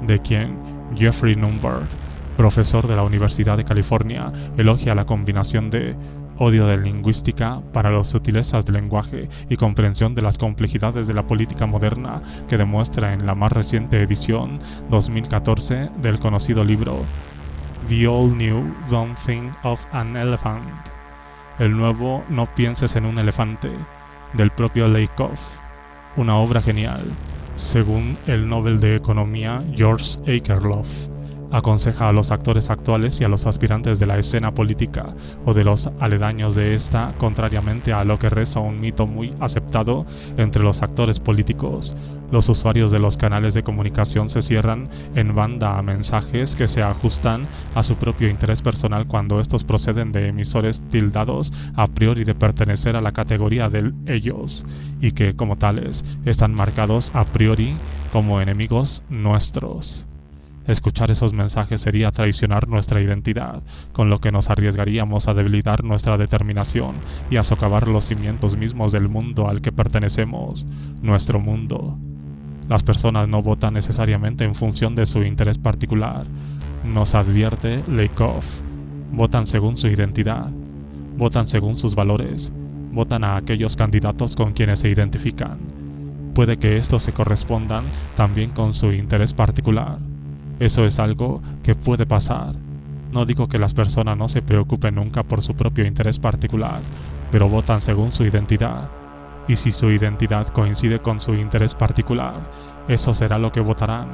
de quien Jeffrey Numberg, profesor de la Universidad de California, elogia la combinación de odio de lingüística para las sutilezas del lenguaje y comprensión de las complejidades de la política moderna que demuestra en la más reciente edición 2014 del conocido libro The All New Don't Think of an Elephant. El nuevo No pienses en un elefante, del propio Lakoff, una obra genial, según el Nobel de Economía George Akerlof. Aconseja a los actores actuales y a los aspirantes de la escena política o de los aledaños de esta, contrariamente a lo que reza un mito muy aceptado entre los actores políticos. Los usuarios de los canales de comunicación se cierran en banda a mensajes que se ajustan a su propio interés personal cuando estos proceden de emisores tildados a priori de pertenecer a la categoría de ellos, y que, como tales, están marcados a priori como enemigos nuestros. Escuchar esos mensajes sería traicionar nuestra identidad, con lo que nos arriesgaríamos a debilitar nuestra determinación y a socavar los cimientos mismos del mundo al que pertenecemos, nuestro mundo. Las personas no votan necesariamente en función de su interés particular, nos advierte Lakoff. Votan según su identidad, votan según sus valores, votan a aquellos candidatos con quienes se identifican. Puede que estos se correspondan también con su interés particular. Eso es algo que puede pasar. No digo que las personas no se preocupen nunca por su propio interés particular, pero votan según su identidad. Y si su identidad coincide con su interés particular, eso será lo que votarán.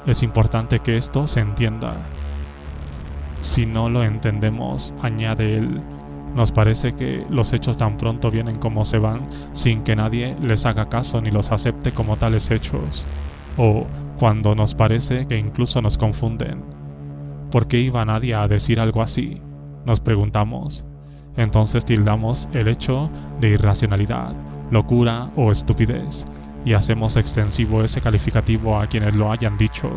Es importante que esto se entienda. Si no lo entendemos, añade él, nos parece que los hechos tan pronto vienen como se van sin que nadie les haga caso ni los acepte como tales hechos. O cuando nos parece que incluso nos confunden. ¿Por qué iba nadie a decir algo así?, nos preguntamos. Entonces tildamos el hecho de irracionalidad, locura o estupidez, y hacemos extensivo ese calificativo a quienes lo hayan dicho,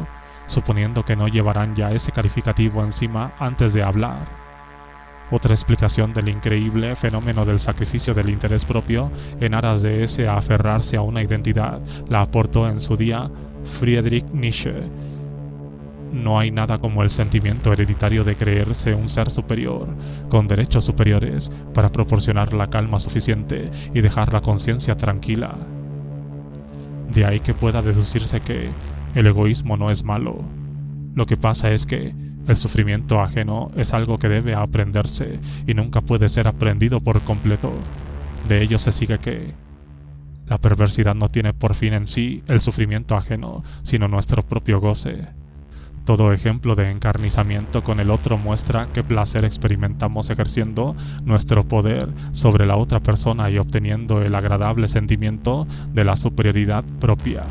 suponiendo que no llevarán ya ese calificativo encima antes de hablar. Otra explicación del increíble fenómeno del sacrificio del interés propio en aras de ese aferrarse a una identidad la aportó en su día Friedrich Nietzsche. No hay nada como el sentimiento hereditario de creerse un ser superior, con derechos superiores, para proporcionar la calma suficiente y dejar la conciencia tranquila. De ahí que pueda deducirse que el egoísmo no es malo. Lo que pasa es que el sufrimiento ajeno es algo que debe aprenderse y nunca puede ser aprendido por completo. De ello se sigue que la perversidad no tiene por fin en sí el sufrimiento ajeno, sino nuestro propio goce. Todo ejemplo de encarnizamiento con el otro muestra qué placer experimentamos ejerciendo nuestro poder sobre la otra persona y obteniendo el agradable sentimiento de la superioridad propia.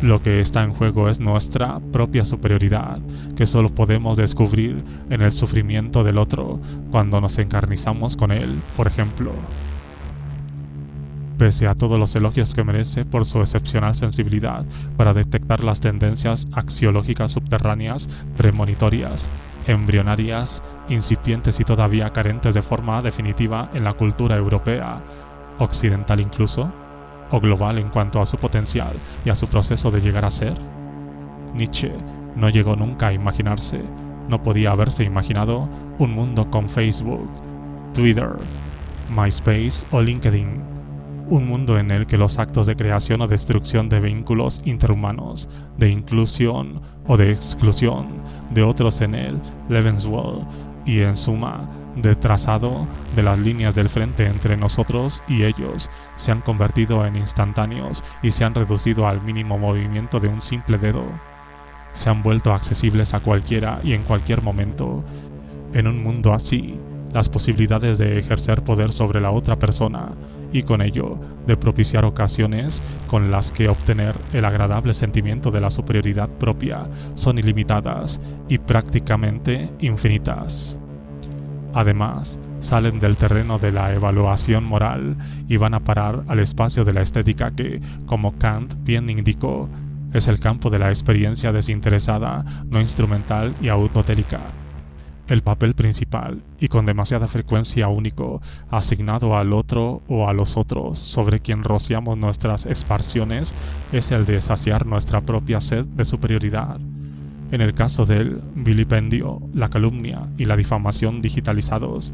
Lo que está en juego es nuestra propia superioridad, que solo podemos descubrir en el sufrimiento del otro cuando nos encarnizamos con él, por ejemplo. Pese a todos los elogios que merece por su excepcional sensibilidad para detectar las tendencias axiológicas subterráneas, premonitorias, embrionarias, incipientes y todavía carentes de forma definitiva en la cultura europea, occidental incluso, o global en cuanto a su potencial y a su proceso de llegar a ser, Nietzsche no llegó nunca a imaginarse, no podía haberse imaginado un mundo con Facebook, Twitter, MySpace o LinkedIn. Un mundo en el que los actos de creación o destrucción de vínculos interhumanos, de inclusión o de exclusión de otros en el Lebenswelt y en suma de trazado de las líneas del frente entre nosotros y ellos se han convertido en instantáneos y se han reducido al mínimo movimiento de un simple dedo. Se han vuelto accesibles a cualquiera y en cualquier momento. En un mundo así, las posibilidades de ejercer poder sobre la otra persona y con ello de propiciar ocasiones con las que obtener el agradable sentimiento de la superioridad propia son ilimitadas y prácticamente infinitas. Además, salen del terreno de la evaluación moral y van a parar al espacio de la estética que, como Kant bien indicó, es el campo de la experiencia desinteresada, no instrumental y autotélica. El papel principal, y con demasiada frecuencia único, asignado al otro o a los otros sobre quien rociamos nuestras esparciones, es el de saciar nuestra propia sed de superioridad. En el caso del vilipendio, la calumnia y la difamación digitalizados,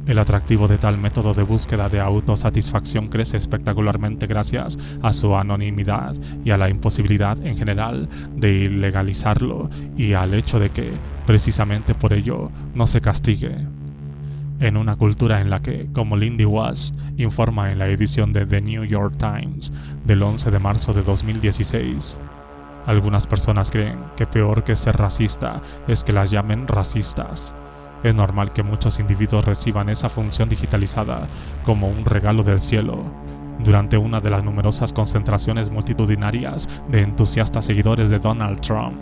el atractivo de tal método de búsqueda de autosatisfacción crece espectacularmente gracias a su anonimidad y a la imposibilidad en general de ilegalizarlo y al hecho de que, precisamente por ello, no se castigue. En una cultura en la que, como Lindy West informa en la edición de The New York Times del 11 de marzo de 2016, algunas personas creen que peor que ser racista es que las llamen racistas. Es normal que muchos individuos reciban esa función digitalizada como un regalo del cielo. Durante una de las numerosas concentraciones multitudinarias de entusiastas seguidores de Donald Trump,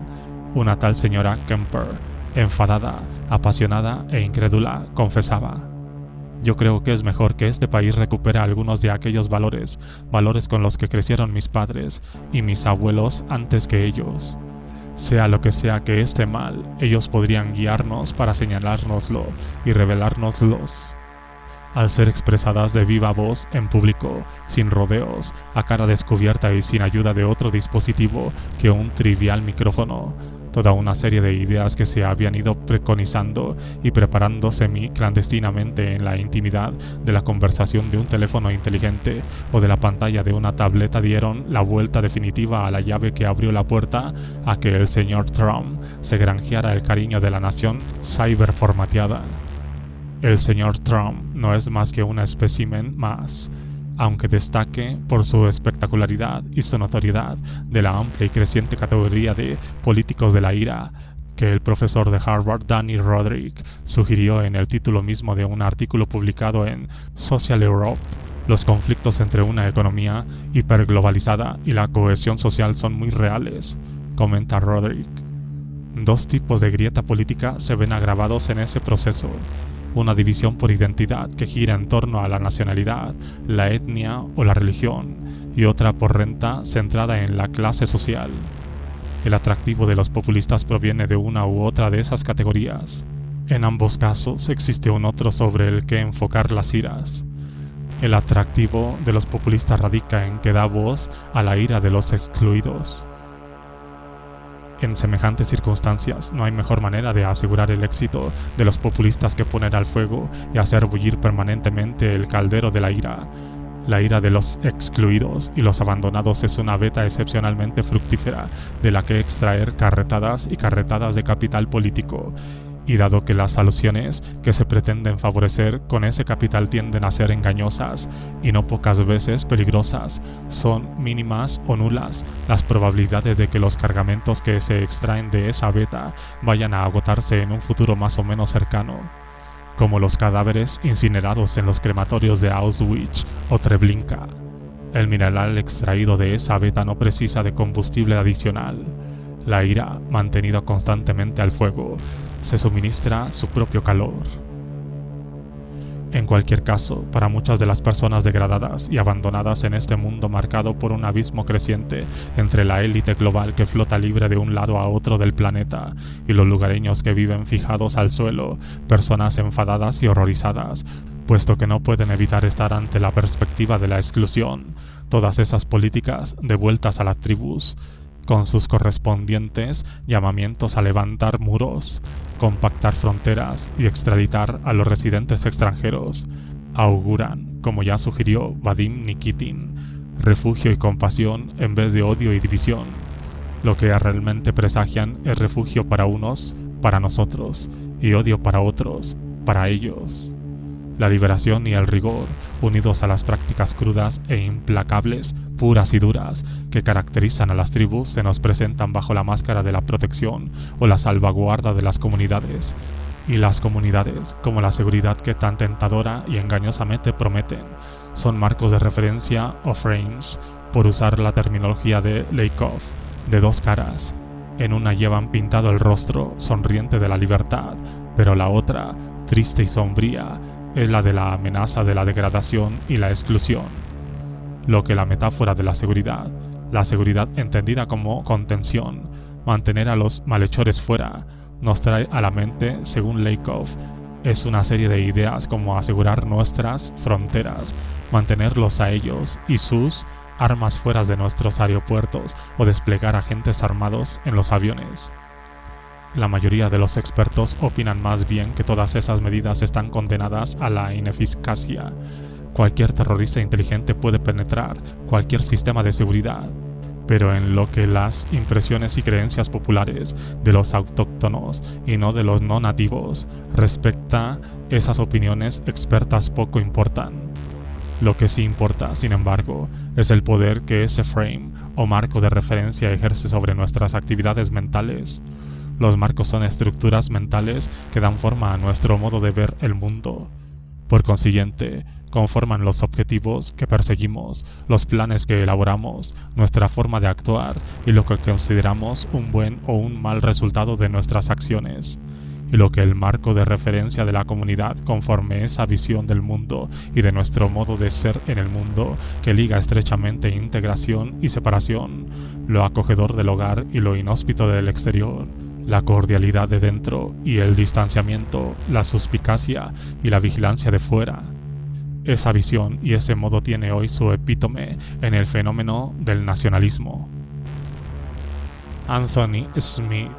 una tal señora Kemper, enfadada, apasionada e incrédula, confesaba: «Yo creo que es mejor que este país recupere algunos de aquellos valores con los que crecieron mis padres y mis abuelos antes que ellos. Sea lo que sea que esté mal, ellos podrían guiarnos para señalárnoslo y revelárnoslos. Al ser expresadas de viva voz, en público, sin rodeos, a cara descubierta y sin ayuda de otro dispositivo que un trivial micrófono, toda una serie de ideas que se habían ido preconizando y preparando semi-clandestinamente en la intimidad de la conversación de un teléfono inteligente o de la pantalla de una tableta dieron la vuelta definitiva a la llave que abrió la puerta a que el señor Trump se granjeara el cariño de la nación cyberformateada. El señor Trump no es más que un espécimen más, aunque destaque por su espectacularidad y su notoriedad de la amplia y creciente categoría de políticos de la ira, que el profesor de Harvard Danny Roderick sugirió en el título mismo de un artículo publicado en Social Europe. Los conflictos entre una economía hiperglobalizada y la cohesión social son muy reales, comenta Roderick. Dos tipos de grieta política se ven agravados en ese proceso. Una división por identidad que gira en torno a la nacionalidad, la etnia o la religión, y otra por renta centrada en la clase social. El atractivo de los populistas proviene de una u otra de esas categorías. En ambos casos existe un otro sobre el que enfocar las iras. El atractivo de los populistas radica en que da voz a la ira de los excluidos. En semejantes circunstancias no hay mejor manera de asegurar el éxito de los populistas que poner al fuego y hacer bullir permanentemente el caldero de la ira. La ira de los excluidos y los abandonados es una veta excepcionalmente fructífera de la que extraer carretadas y carretadas de capital político. Y dado que las alusiones que se pretenden favorecer con ese capital tienden a ser engañosas y no pocas veces peligrosas, son mínimas o nulas las probabilidades de que los cargamentos que se extraen de esa veta vayan a agotarse en un futuro más o menos cercano, como los cadáveres incinerados en los crematorios de Auschwitz o Treblinka. El mineral extraído de esa veta no precisa de combustible adicional. La ira, mantenida constantemente al fuego, se suministra su propio calor. En cualquier caso, para muchas de las personas degradadas y abandonadas en este mundo marcado por un abismo creciente entre la élite global que flota libre de un lado a otro del planeta y los lugareños que viven fijados al suelo, personas enfadadas y horrorizadas, puesto que no pueden evitar estar ante la perspectiva de la exclusión, todas esas políticas devueltas a las tribus, con sus correspondientes llamamientos a levantar muros, compactar fronteras y extraditar a los residentes extranjeros, auguran, como ya sugirió Vadim Nikitin, refugio y compasión en vez de odio y división. Lo que realmente presagian es refugio para unos, para nosotros, y odio para otros, para ellos. La liberación y el rigor, unidos a las prácticas crudas e implacables, puras y duras, que caracterizan a las tribus, se nos presentan bajo la máscara de la protección o la salvaguarda de las comunidades. Y las comunidades, como la seguridad que tan tentadora y engañosamente prometen, son marcos de referencia o frames, por usar la terminología de Lakoff, de dos caras. En una llevan pintado el rostro sonriente de la libertad, pero la otra, triste y sombría, es la de la amenaza de la degradación y la exclusión. Lo que la metáfora de la seguridad entendida como contención, mantener a los malhechores fuera, nos trae a la mente, según Lakoff, es una serie de ideas como asegurar nuestras fronteras, mantenerlos a ellos y sus armas fuera de nuestros aeropuertos o desplegar agentes armados en los aviones. La mayoría de los expertos opinan más bien que todas esas medidas están condenadas a la ineficacia. Cualquier terrorista inteligente puede penetrar cualquier sistema de seguridad, pero en lo que las impresiones y creencias populares de los autóctonos y no de los no nativos respecta, esas opiniones expertas poco importan. Lo que sí importa, sin embargo, es el poder que ese frame o marco de referencia ejerce sobre nuestras actividades mentales. Los marcos son estructuras mentales que dan forma a nuestro modo de ver el mundo. Por consiguiente, conforman los objetivos que perseguimos, los planes que elaboramos, nuestra forma de actuar y lo que consideramos un buen o un mal resultado de nuestras acciones. y lo que el marco de referencia de la comunidad conforme esa visión del mundo y de nuestro modo de ser en el mundo que liga estrechamente integración y separación, lo acogedor del hogar y lo inhóspito del exterior, la cordialidad de dentro y el distanciamiento, la suspicacia y la vigilancia de fuera. Esa visión y ese modo tiene hoy su epítome en el fenómeno del nacionalismo. Anthony Smith,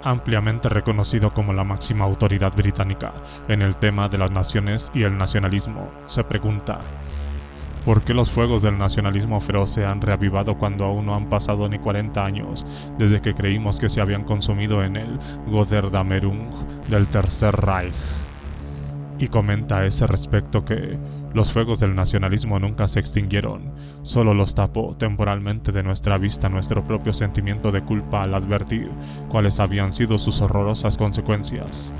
ampliamente reconocido como la máxima autoridad británica en el tema de las naciones y el nacionalismo, se pregunta: ¿por qué los fuegos del nacionalismo feroz se han reavivado cuando aún no han pasado ni 40 años desde que creímos que se habían consumido en el Götterdämmerung del Tercer Reich? Y comenta a ese respecto que los fuegos del nacionalismo nunca se extinguieron, solo los tapó temporalmente de nuestra vista nuestro propio sentimiento de culpa al advertir cuáles habían sido sus horrorosas consecuencias.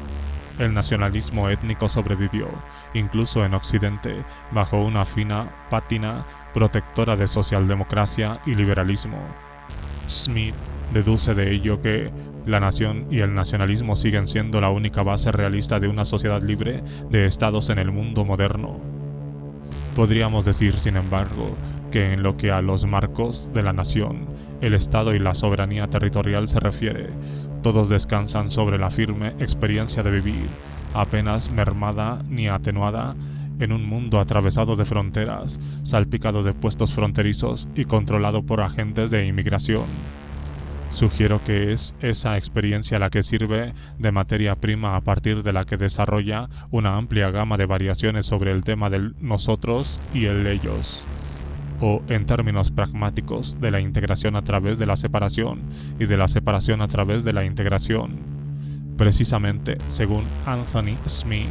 El nacionalismo étnico sobrevivió, incluso en Occidente, bajo una fina pátina protectora de socialdemocracia y liberalismo. Smith deduce de ello que la nación y el nacionalismo siguen siendo la única base realista de una sociedad libre de estados en el mundo moderno. Podríamos decir, sin embargo, que en lo que a los marcos de la nación, el Estado y la soberanía territorial se refiere, todos descansan sobre la firme experiencia de vivir, apenas mermada ni atenuada, en un mundo atravesado de fronteras, salpicado de puestos fronterizos y controlado por agentes de inmigración. Sugiero que es esa experiencia la que sirve de materia prima a partir de la que desarrolla una amplia gama de variaciones sobre el tema del nosotros y el ellos, o en términos pragmáticos, de la integración a través de la separación y de la separación a través de la integración. Precisamente, según Anthony Smith,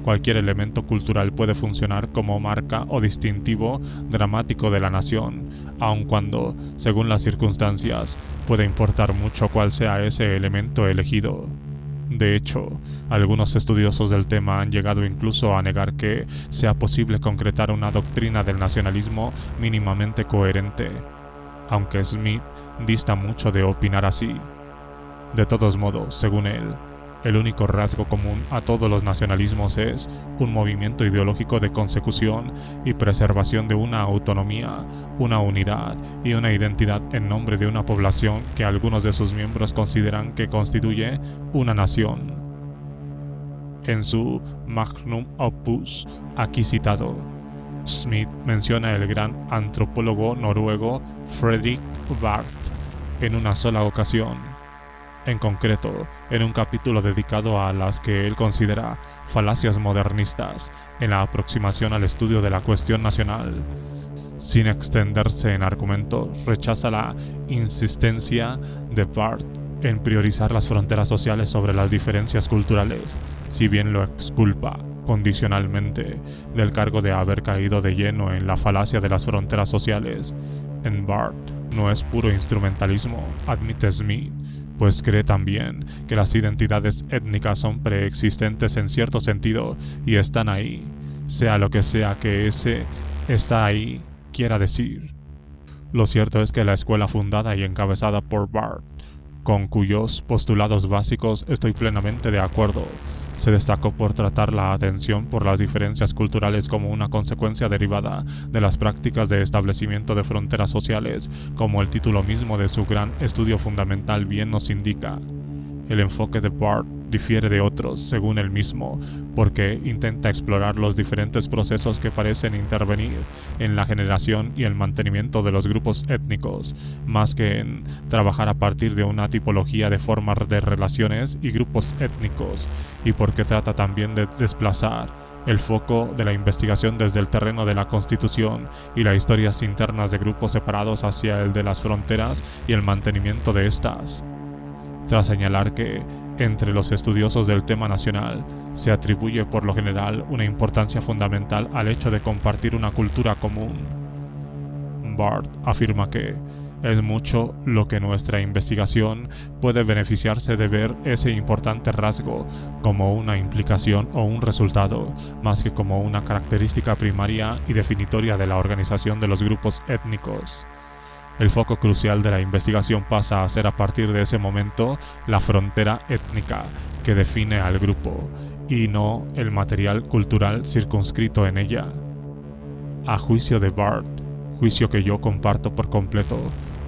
cualquier elemento cultural puede funcionar como marca o distintivo dramático de la nación, aun cuando, según las circunstancias, puede importar mucho cuál sea ese elemento elegido. De hecho, algunos estudiosos del tema han llegado incluso a negar que sea posible concretar una doctrina del nacionalismo mínimamente coherente, aunque Smith dista mucho de opinar así. De todos modos, según él, el único rasgo común a todos los nacionalismos es un movimiento ideológico de consecución y preservación de una autonomía, una unidad y una identidad en nombre de una población que algunos de sus miembros consideran que constituye una nación. En su Magnum Opus, aquí citado, Smith menciona el gran antropólogo noruego Fredrik Barth en una sola ocasión. En concreto, en un capítulo dedicado a las que él considera falacias modernistas en la aproximación al estudio de la cuestión nacional. Sin extenderse en argumentos, rechaza la insistencia de Barth en priorizar las fronteras sociales sobre las diferencias culturales, si bien lo exculpa condicionalmente del cargo de haber caído de lleno en la falacia de las fronteras sociales. En Barth no es puro instrumentalismo, admite Smith, pues cree también que las identidades étnicas son preexistentes en cierto sentido y están ahí, sea lo que sea que ese está ahí quiera decir. Lo cierto es que la escuela fundada y encabezada por Barth, con cuyos postulados básicos estoy plenamente de acuerdo, se destacó por tratar la atención por las diferencias culturales como una consecuencia derivada de las prácticas de establecimiento de fronteras sociales, como el título mismo de su gran estudio fundamental bien nos indica. El enfoque de Barth difiere de otros, según él mismo, porque intenta explorar los diferentes procesos que parecen intervenir en la generación y el mantenimiento de los grupos étnicos, más que en trabajar a partir de una tipología de formas de relaciones y grupos étnicos, y porque trata también de desplazar el foco de la investigación desde el terreno de la constitución y las historias internas de grupos separados hacia el de las fronteras y el mantenimiento de estas. Tras señalar que, entre los estudiosos del tema nacional, se atribuye por lo general una importancia fundamental al hecho de compartir una cultura común, Barth afirma que es mucho lo que nuestra investigación puede beneficiarse de ver ese importante rasgo como una implicación o un resultado, más que como una característica primaria y definitoria de la organización de los grupos étnicos. El foco crucial de la investigación pasa a ser a partir de ese momento la frontera étnica que define al grupo, y no el material cultural circunscrito en ella. A juicio de Barth, juicio que yo comparto por completo,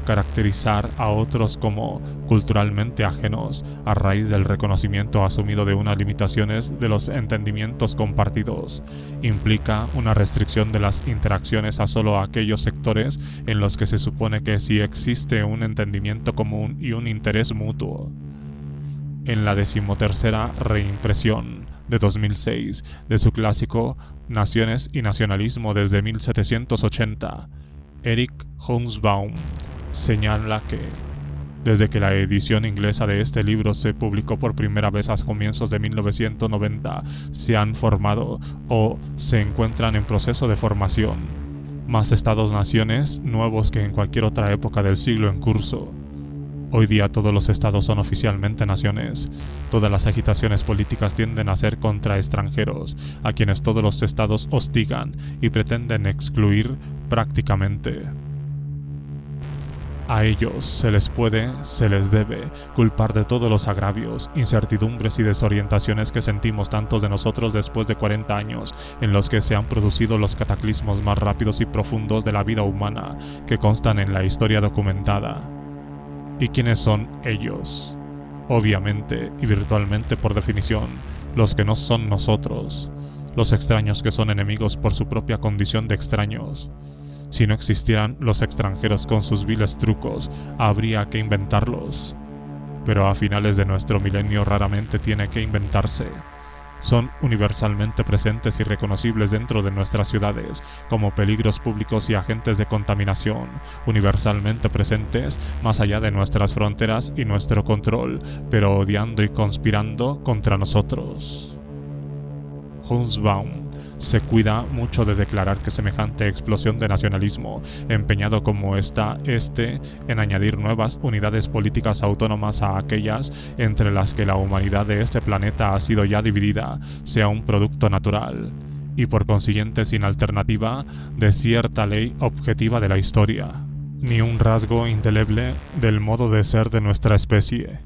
caracterizar a otros como culturalmente ajenos a raíz del reconocimiento asumido de unas limitaciones de los entendimientos compartidos implica una restricción de las interacciones a solo aquellos sectores en los que se supone que sí existe un entendimiento común y un interés mutuo. En la 13ª reimpresión de 2006 de su clásico Naciones y Nacionalismo desde 1780, Eric Hobsbawm señala que, desde que la edición inglesa de este libro se publicó por primera vez a comienzos de 1990, se han formado o se encuentran en proceso de formación más estados-naciones nuevos que en cualquier otra época del siglo en curso. Hoy día todos los estados son oficialmente naciones. Todas las agitaciones políticas tienden a ser contra extranjeros, a quienes todos los estados hostigan y pretenden excluir prácticamente. A ellos se les debe culpar de todos los agravios, incertidumbres y desorientaciones que sentimos tantos de nosotros después de 40 años en los que se han producido los cataclismos más rápidos y profundos de la vida humana que constan en la historia documentada. ¿Y quiénes son ellos? Obviamente y virtualmente por definición, los que no son nosotros, los extraños que son enemigos por su propia condición de extraños. Si no existieran los extranjeros con sus viles trucos, habría que inventarlos. Pero a finales de nuestro milenio raramente tiene que inventarse. Son universalmente presentes y reconocibles dentro de nuestras ciudades, como peligros públicos y agentes de contaminación, universalmente presentes más allá de nuestras fronteras y nuestro control, pero odiando y conspirando contra nosotros. Hobsbawm se cuida mucho de declarar que semejante explosión de nacionalismo, empeñado como está en añadir nuevas unidades políticas autónomas a aquellas entre las que la humanidad de este planeta ha sido ya dividida, sea un producto natural, y por consiguiente sin alternativa, de cierta ley objetiva de la historia, ni un rasgo indeleble del modo de ser de nuestra especie.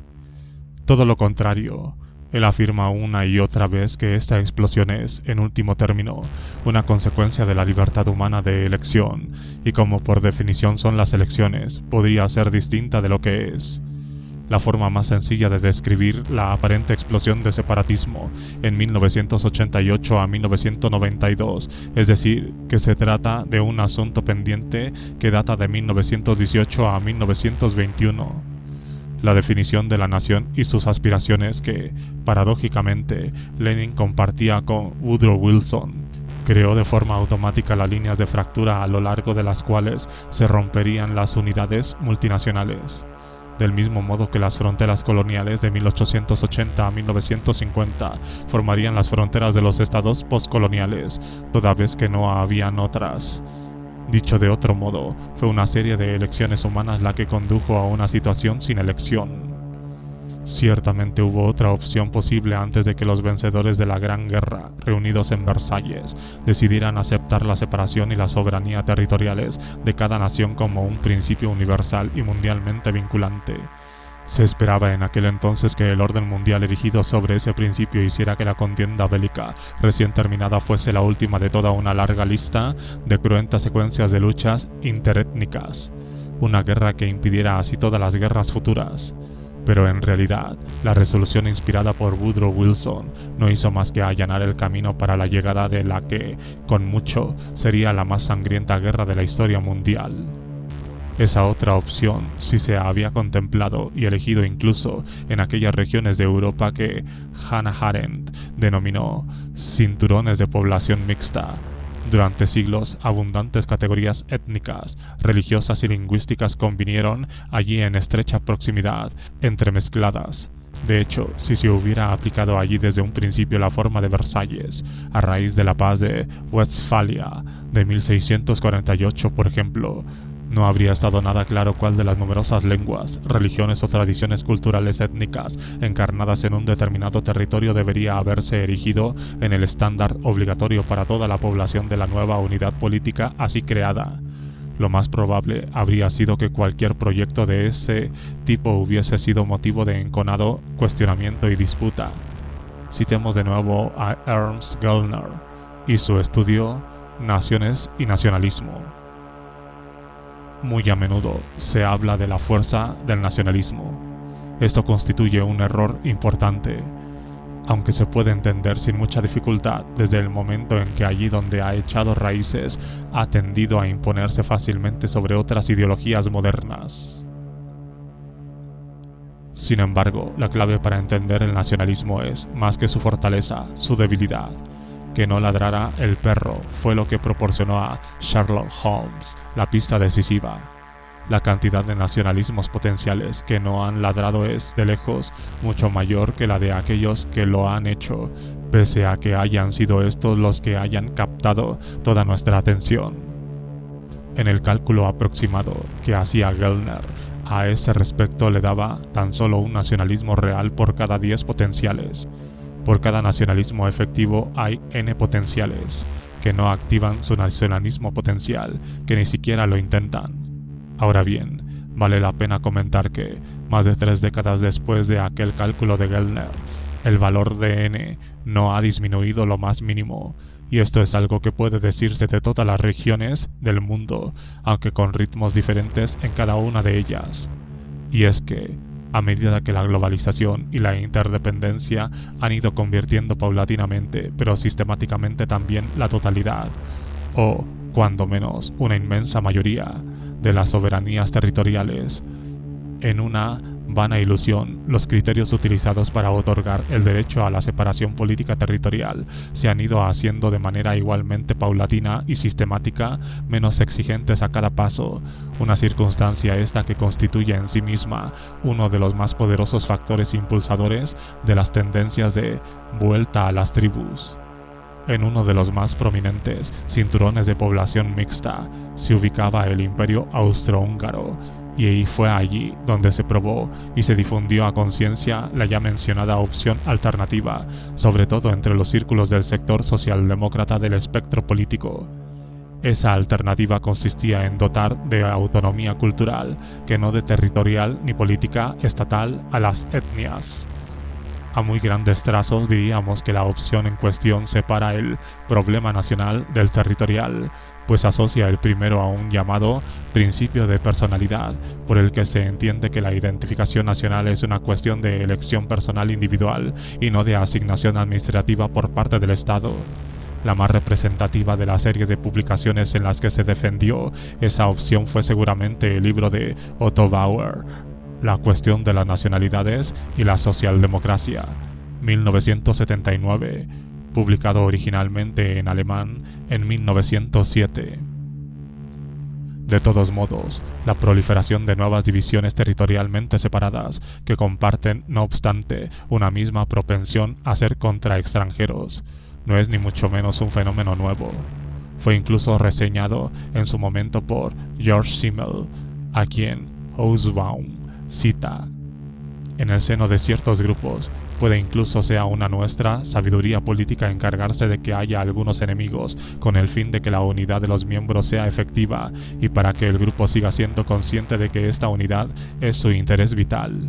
Todo lo contrario. Él afirma una y otra vez que esta explosión es, en último término, una consecuencia de la libertad humana de elección, y como por definición son las elecciones, podría ser distinta de lo que es. La forma más sencilla de describir la aparente explosión de separatismo en 1988 a 1992, es decir, que se trata de un asunto pendiente que data de 1918 a 1921. La definición de la nación y sus aspiraciones que, paradójicamente, Lenin compartía con Woodrow Wilson, creó de forma automática las líneas de fractura a lo largo de las cuales se romperían las unidades multinacionales. Del mismo modo que las fronteras coloniales de 1880 a 1950 formarían las fronteras de los estados postcoloniales, toda vez que no habían otras. Dicho de otro modo, fue una serie de elecciones humanas la que condujo a una situación sin elección. Ciertamente hubo otra opción posible antes de que los vencedores de la Gran Guerra, reunidos en Versalles, decidieran aceptar la separación y la soberanía territoriales de cada nación como un principio universal y mundialmente vinculante. Se esperaba en aquel entonces que el orden mundial erigido sobre ese principio hiciera que la contienda bélica recién terminada fuese la última de toda una larga lista de cruentas secuencias de luchas interétnicas, una guerra que impidiera así todas las guerras futuras. Pero en realidad, la resolución inspirada por Woodrow Wilson no hizo más que allanar el camino para la llegada de la que, con mucho, sería la más sangrienta guerra de la historia mundial. Esa otra opción sí se había contemplado y elegido incluso en aquellas regiones de Europa que Hannah Arendt denominó cinturones de población mixta. Durante siglos, abundantes categorías étnicas, religiosas y lingüísticas convinieron allí en estrecha proximidad, entremezcladas. De hecho, si se hubiera aplicado allí desde un principio la forma de Versalles, a raíz de la paz de Westfalia de 1648, por ejemplo, no habría estado nada claro cuál de las numerosas lenguas, religiones o tradiciones culturales étnicas encarnadas en un determinado territorio debería haberse erigido en el estándar obligatorio para toda la población de la nueva unidad política así creada. lo más probable habría sido que cualquier proyecto de ese tipo hubiese sido motivo de enconado cuestionamiento y disputa. Citemos de nuevo a Ernst Gellner y su estudio Naciones y Nacionalismo. Muy a menudo se habla de la fuerza del nacionalismo. Esto constituye un error importante, aunque se puede entender sin mucha dificultad desde el momento en que allí donde ha echado raíces ha tendido a imponerse fácilmente sobre otras ideologías modernas. Sin embargo, la clave para entender el nacionalismo es, más que su fortaleza, su debilidad. Que no ladrara el perro fue lo que proporcionó a Sherlock Holmes la pista decisiva. La cantidad de nacionalismos potenciales que no han ladrado es, de lejos, mucho mayor que la de aquellos que lo han hecho, pese a que hayan sido estos los que hayan captado toda nuestra atención. En el cálculo aproximado que hacía Gellner, a ese respecto le daba tan solo un nacionalismo real por cada 10 potenciales. Por cada nacionalismo efectivo hay N potenciales, que no activan su nacionalismo potencial, que ni siquiera lo intentan. Ahora bien, vale la pena comentar que, más de 3 décadas después de aquel cálculo de Gellner, el valor de N no ha disminuido lo más mínimo, y esto es algo que puede decirse de todas las regiones del mundo, aunque con ritmos diferentes en cada una de ellas. Y es que, a medida que la globalización y la interdependencia han ido convirtiendo paulatinamente, pero sistemáticamente también la totalidad, o, cuando menos, una inmensa mayoría, de las soberanías territoriales, en una vana ilusión, los criterios utilizados para otorgar el derecho a la separación política territorial se han ido haciendo de manera igualmente paulatina y sistemática menos exigentes a cada paso, una circunstancia esta que constituye en sí misma uno de los más poderosos factores impulsadores de las tendencias de vuelta a las tribus. En uno de los más prominentes cinturones de población mixta se ubicaba el Imperio Austrohúngaro, y fue allí donde se probó y se difundió a conciencia la ya mencionada opción alternativa, sobre todo entre los círculos del sector socialdemócrata del espectro político. Esa alternativa consistía en dotar de autonomía cultural, que no de territorial ni política estatal, a las etnias. A muy grandes trazos diríamos que la opción en cuestión separa el problema nacional del territorial, pues asocia el primero a un llamado principio de personalidad, por el que se entiende que la identificación nacional es una cuestión de elección personal individual y no de asignación administrativa por parte del Estado. La más representativa de la serie de publicaciones en las que se defendió esa opción fue seguramente el libro de Otto Bauer, La cuestión de las nacionalidades y la socialdemocracia, 1979, publicado originalmente en alemán en 1907. De todos modos, la proliferación de nuevas divisiones territorialmente separadas que comparten, no obstante, una misma propensión a ser contra extranjeros, no es ni mucho menos un fenómeno nuevo. Fue incluso reseñado en su momento por George Simmel, a quien Hobsbawm cita. En el seno de ciertos grupos, puede incluso sea una nuestra sabiduría política encargarse de que haya algunos enemigos con el fin de que la unidad de los miembros sea efectiva y para que el grupo siga siendo consciente de que esta unidad es su interés vital.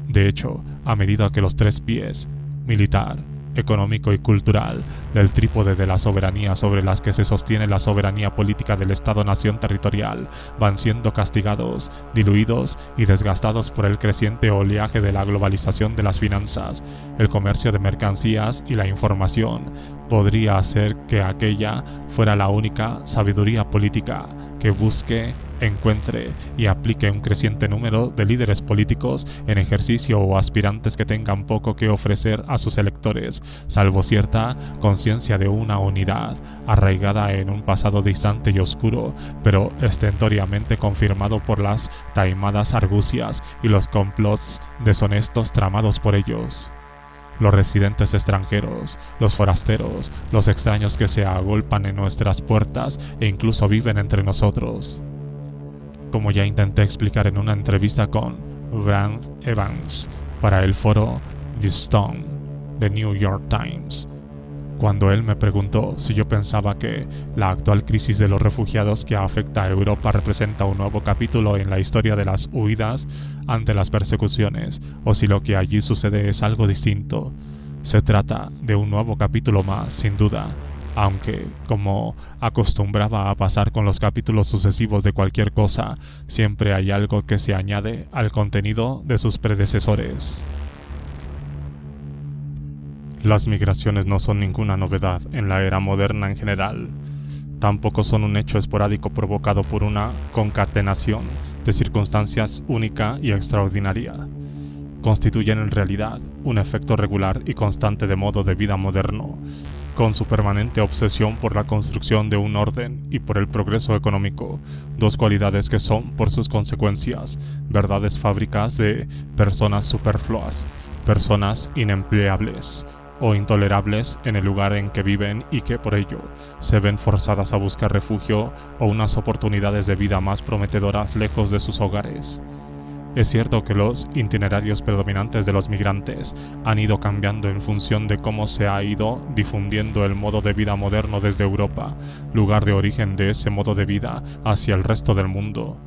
De hecho, a medida que los 3 pies, militar, económico y cultural, del trípode de la soberanía sobre las que se sostiene la soberanía política del Estado-nación territorial, van siendo castigados, diluidos y desgastados por el creciente oleaje de la globalización de las finanzas, el comercio de mercancías y la información, podría hacer que aquella fuera la única sabiduría política que busque, encuentre y aplique un creciente número de líderes políticos en ejercicio o aspirantes que tengan poco que ofrecer a sus electores, salvo cierta conciencia de una unidad arraigada en un pasado distante y oscuro, pero estentóreamente confirmado por las taimadas argucias y los complots deshonestos tramados por ellos. Los residentes extranjeros, los forasteros, los extraños que se agolpan en nuestras puertas e incluso viven entre nosotros. Como ya intenté explicar en una entrevista con Brand Evans para el foro The Stone, The New York Times, Cuando él me preguntó si yo pensaba que la actual crisis de los refugiados que afecta a Europa representa un nuevo capítulo en la historia de las huidas ante las persecuciones, o si lo que allí sucede es algo distinto. Se trata de un nuevo capítulo más, sin duda, aunque, como acostumbraba a pasar con los capítulos sucesivos de cualquier cosa, siempre hay algo que se añade al contenido de sus predecesores. Las migraciones no son ninguna novedad en la era moderna en general. Tampoco son un hecho esporádico provocado por una concatenación de circunstancias única y extraordinaria. Constituyen en realidad un efecto regular y constante de modo de vida moderno, con su permanente obsesión por la construcción de un orden y por el progreso económico, dos cualidades que son, por sus consecuencias, verdades fábricas de personas superfluas, personas inempleables o intolerables en el lugar en que viven y que por ello se ven forzadas a buscar refugio o unas oportunidades de vida más prometedoras lejos de sus hogares. Es cierto que los itinerarios predominantes de los migrantes han ido cambiando en función de cómo se ha ido difundiendo el modo de vida moderno desde Europa, lugar de origen de ese modo de vida, hacia el resto del mundo.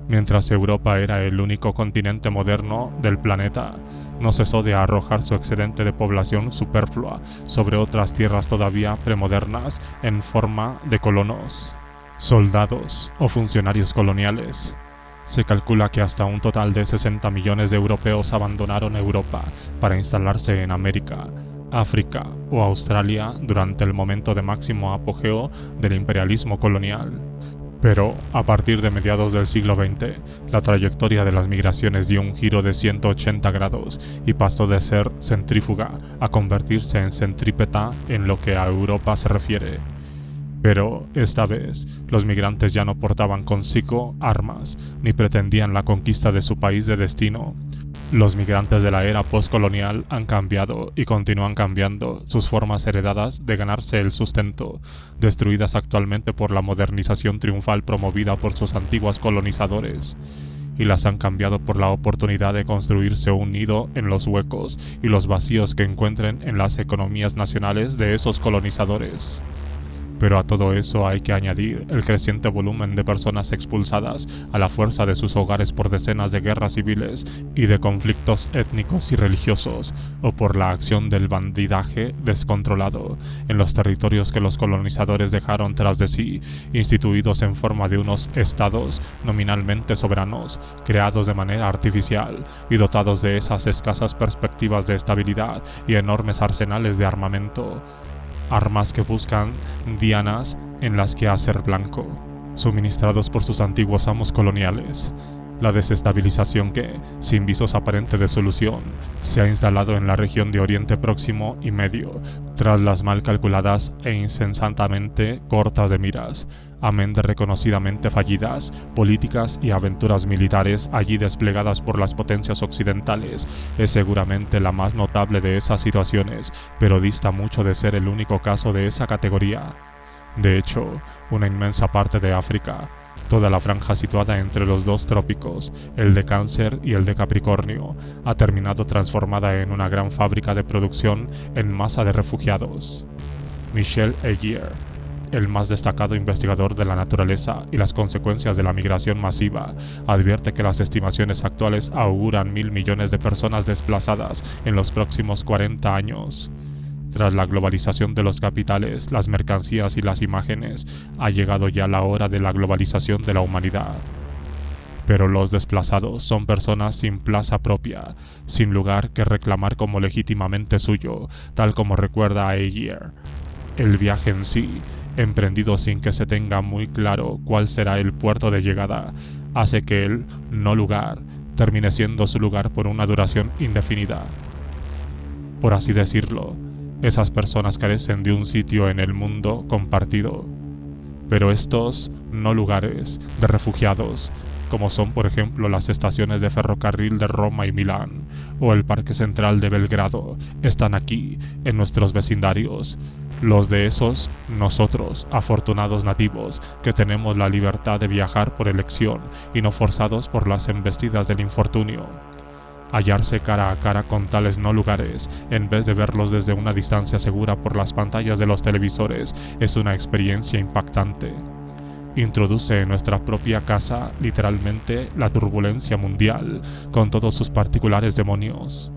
Mientras Europa era el único continente moderno del planeta, no cesó de arrojar su excedente de población superflua sobre otras tierras todavía premodernas en forma de colonos, soldados o funcionarios coloniales. Se calcula que hasta un total de 60 millones de europeos abandonaron Europa para instalarse en América, África o Australia durante el momento de máximo apogeo del imperialismo colonial. Pero, a partir de mediados del siglo XX, la trayectoria de las migraciones dio un giro de 180 grados y pasó de ser centrífuga a convertirse en centrípeta en lo que a Europa se refiere. Pero, esta vez, los migrantes ya no portaban consigo armas, ni pretendían la conquista de su país de destino. Los migrantes de la era postcolonial han cambiado y continúan cambiando sus formas heredadas de ganarse el sustento, destruidas actualmente por la modernización triunfal promovida por sus antiguos colonizadores, y las han cambiado por la oportunidad de construirse un nido en los huecos y los vacíos que encuentren en las economías nacionales de esos colonizadores. Pero a todo eso hay que añadir el creciente volumen de personas expulsadas a la fuerza de sus hogares por decenas de guerras civiles y de conflictos étnicos y religiosos, o por la acción del bandidaje descontrolado en los territorios que los colonizadores dejaron tras de sí, instituidos en forma de unos estados nominalmente soberanos, creados de manera artificial y dotados de esas escasas perspectivas de estabilidad y enormes arsenales de armamento. Armas que buscan dianas en las que hacer blanco, suministrados por sus antiguos amos coloniales. La desestabilización que, sin visos aparentes de solución, se ha instalado en la región de Oriente Próximo y Medio, tras las mal calculadas e insensatamente cortas de miras, amén de reconocidamente fallidas políticas y aventuras militares allí desplegadas por las potencias occidentales, es seguramente la más notable de esas situaciones, pero dista mucho de ser el único caso de esa categoría. De hecho, una inmensa parte de África, toda la franja situada entre los dos trópicos, el de Cáncer y el de Capricornio, ha terminado transformada en una gran fábrica de producción en masa de refugiados. Michel Aguirre, el más destacado investigador de la naturaleza y las consecuencias de la migración masiva, advierte que las estimaciones actuales auguran 1.000 millones de personas desplazadas en los próximos 40 años. Tras la globalización de los capitales, las mercancías y las imágenes, ha llegado ya la hora de la globalización de la humanidad. Pero los desplazados son personas sin plaza propia, sin lugar que reclamar como legítimamente suyo, tal como recuerda Aguirre. El viaje en sí, emprendido sin que se tenga muy claro cuál será el puerto de llegada, hace que el no lugar termine siendo su lugar por una duración indefinida. Por así decirlo, esas personas carecen de un sitio en el mundo compartido. Pero estos no lugares de refugiados, como son por ejemplo las estaciones de ferrocarril de Roma y Milán, o el Parque Central de Belgrado, están aquí, en nuestros vecindarios. Los de esos, nosotros, afortunados nativos, que tenemos la libertad de viajar por elección y no forzados por las embestidas del infortunio. Hallarse cara a cara con tales no lugares, en vez de verlos desde una distancia segura por las pantallas de los televisores, es una experiencia impactante. Introduce en nuestra propia casa, literalmente, la turbulencia mundial, con todos sus particulares demonios.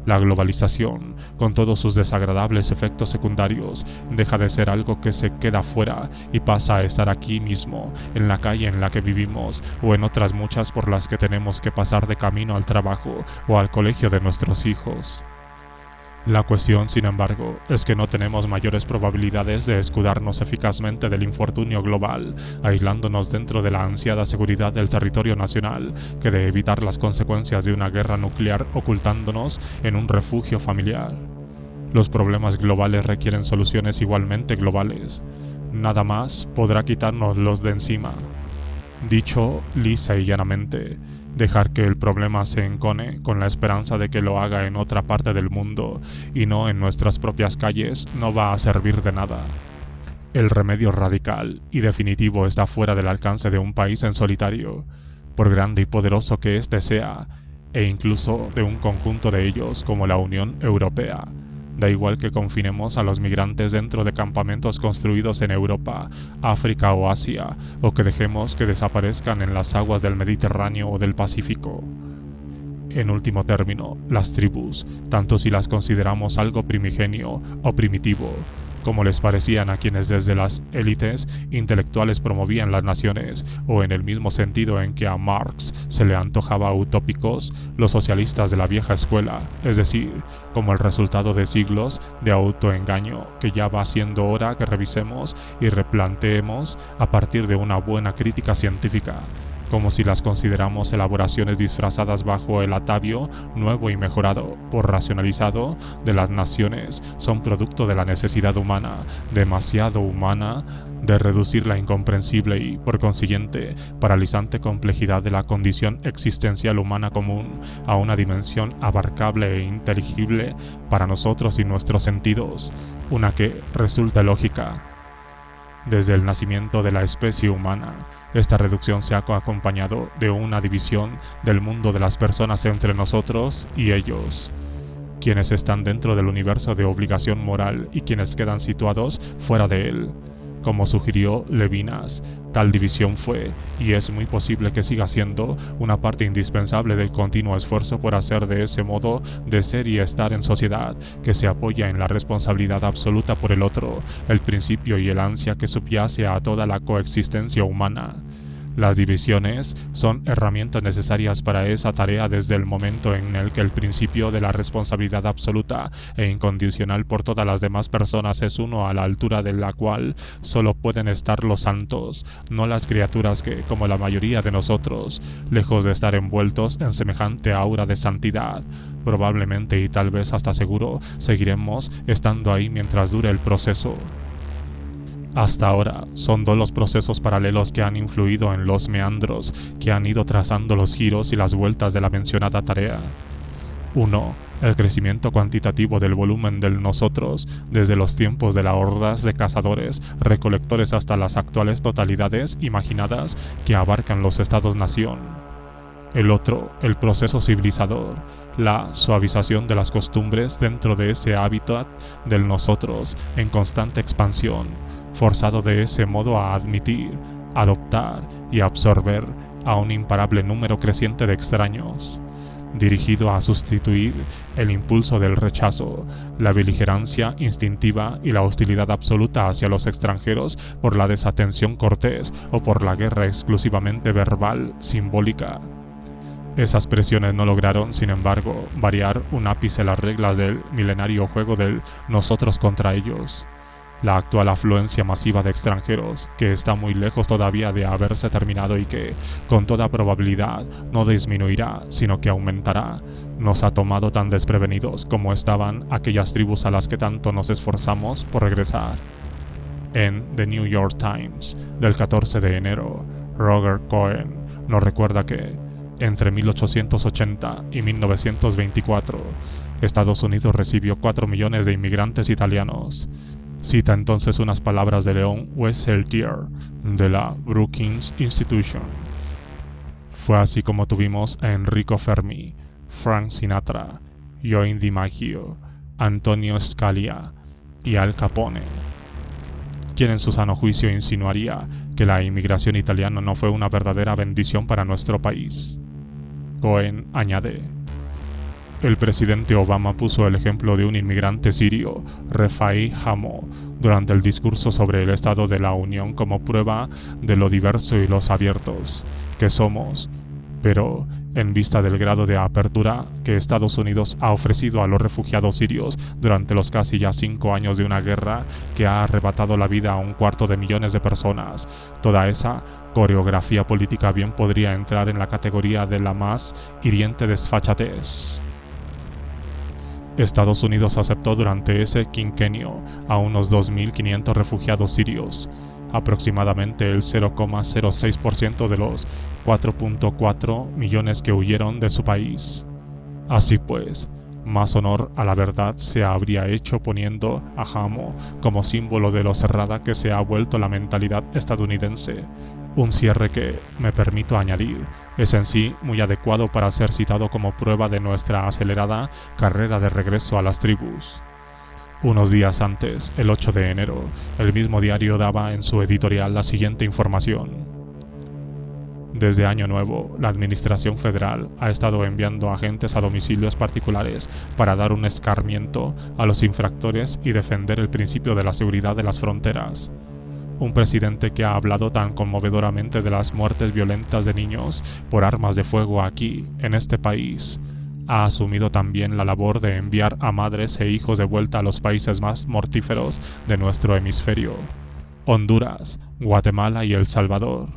La globalización, con todos sus desagradables efectos secundarios, deja de ser algo que se queda fuera y pasa a estar aquí mismo, en la calle en la que vivimos, o en otras muchas por las que tenemos que pasar de camino al trabajo o al colegio de nuestros hijos. La cuestión, sin embargo, es que no tenemos mayores probabilidades de escudarnos eficazmente del infortunio global, aislándonos dentro de la ansiada seguridad del territorio nacional, que de evitar las consecuencias de una guerra nuclear ocultándonos en un refugio familiar. Los problemas globales requieren soluciones igualmente globales. Nada más podrá quitárnoslos de encima. Dicho lisa y llanamente, dejar que el problema se encone con la esperanza de que lo haga en otra parte del mundo y no en nuestras propias calles no va a servir de nada. El remedio radical y definitivo está fuera del alcance de un país en solitario, por grande y poderoso que éste sea, e incluso de un conjunto de ellos como la Unión Europea. Da igual que confinemos a los migrantes dentro de campamentos construidos en Europa, África o Asia, o que dejemos que desaparezcan en las aguas del Mediterráneo o del Pacífico. En último término, las tribus, tanto si las consideramos algo primigenio o primitivo, como les parecían a quienes desde las élites intelectuales promovían las naciones, o en el mismo sentido en que a Marx se le antojaba utópicos, los socialistas de la vieja escuela, es decir, como el resultado de siglos de autoengaño que ya va siendo hora que revisemos y replanteemos a partir de una buena crítica científica, como si las consideramos elaboraciones disfrazadas bajo el atavio nuevo y mejorado, por racionalizado, de las naciones, son producto de la necesidad humana, demasiado humana, de reducir la incomprensible y, por consiguiente, paralizante complejidad de la condición existencial humana común a una dimensión abarcable e inteligible para nosotros y nuestros sentidos, una que resulta lógica. Desde el nacimiento de la especie humana, esta reducción se ha acompañado de una división del mundo de las personas entre nosotros y ellos, quienes están dentro del universo de obligación moral y quienes quedan situados fuera de él. Como sugirió Levinas, tal división fue, y es muy posible que siga siendo, una parte indispensable del continuo esfuerzo por hacer de ese modo de ser y estar en sociedad, que se apoya en la responsabilidad absoluta por el otro, el principio y el ansia que subyace a toda la coexistencia humana. Las divisiones son herramientas necesarias para esa tarea desde el momento en el que el principio de la responsabilidad absoluta e incondicional por todas las demás personas es uno a la altura de la cual solo pueden estar los santos, no las criaturas que, como la mayoría de nosotros, lejos de estar envueltos en semejante aura de santidad, probablemente y tal vez hasta seguro, seguiremos estando ahí mientras dure el proceso. Hasta ahora, son dos los procesos paralelos que han influido en los meandros que han ido trazando los giros y las vueltas de la mencionada tarea. 1. El crecimiento cuantitativo del volumen del nosotros, desde los tiempos de las hordas de cazadores, recolectores hasta las actuales totalidades imaginadas que abarcan los estados-nación. El otro, el proceso civilizador, la suavización de las costumbres dentro de ese hábitat del nosotros en constante expansión, forzado de ese modo a admitir, adoptar y absorber a un imparable número creciente de extraños, dirigido a sustituir el impulso del rechazo, la beligerancia instintiva y la hostilidad absoluta hacia los extranjeros por la desatención cortés o por la guerra exclusivamente verbal, simbólica. Esas presiones no lograron, sin embargo, variar un ápice las reglas del milenario juego del nosotros contra ellos. La actual afluencia masiva de extranjeros, que está muy lejos todavía de haberse terminado y que, con toda probabilidad, no disminuirá, sino que aumentará, nos ha tomado tan desprevenidos como estaban aquellas tribus a las que tanto nos esforzamos por regresar. En The New York Times, del 14 de enero, Roger Cohen nos recuerda que, entre 1880 y 1924, Estados Unidos recibió 4 millones de inmigrantes italianos. Cita entonces unas palabras de Leon Wieseltier de la Brookings Institution. Fue así como tuvimos a Enrico Fermi. Frank Sinatra, Joe DiMaggio, Antonio Scalia y Al Capone. ¿Quién en su sano juicio insinuaría que la inmigración italiana no fue una verdadera bendición para nuestro país? Cohen añade: el presidente Obama puso el ejemplo de un inmigrante sirio, Refai Hamo, durante el discurso sobre el Estado de la Unión como prueba de lo diverso y los abiertos que somos, pero en vista del grado de apertura que Estados Unidos ha ofrecido a los refugiados sirios durante los casi ya 5 años de una guerra que ha arrebatado la vida a 250.000 de personas, toda esa coreografía política bien podría entrar en la categoría de la más hiriente desfachatez. Estados Unidos aceptó durante ese quinquenio a unos 2.500 refugiados sirios, aproximadamente el 0,06% de los 4.4 millones que huyeron de su país. Así pues, más honor a la verdad se habría hecho poniendo a Hamo como símbolo de lo cerrada que se ha vuelto la mentalidad estadounidense, un cierre que, me permito añadir, es en sí muy adecuado para ser citado como prueba de nuestra acelerada carrera de regreso a las tribus. Unos días antes, el 8 de enero, el mismo diario daba en su editorial la siguiente información: desde Año Nuevo, la Administración Federal ha estado enviando agentes a domicilios particulares para dar un escarmiento a los infractores y defender el principio de la seguridad de las fronteras. Un presidente que ha hablado tan conmovedoramente de las muertes violentas de niños por armas de fuego aquí, en este país, ha asumido también la labor de enviar a madres e hijos de vuelta a los países más mortíferos de nuestro hemisferio: Honduras, Guatemala y El Salvador,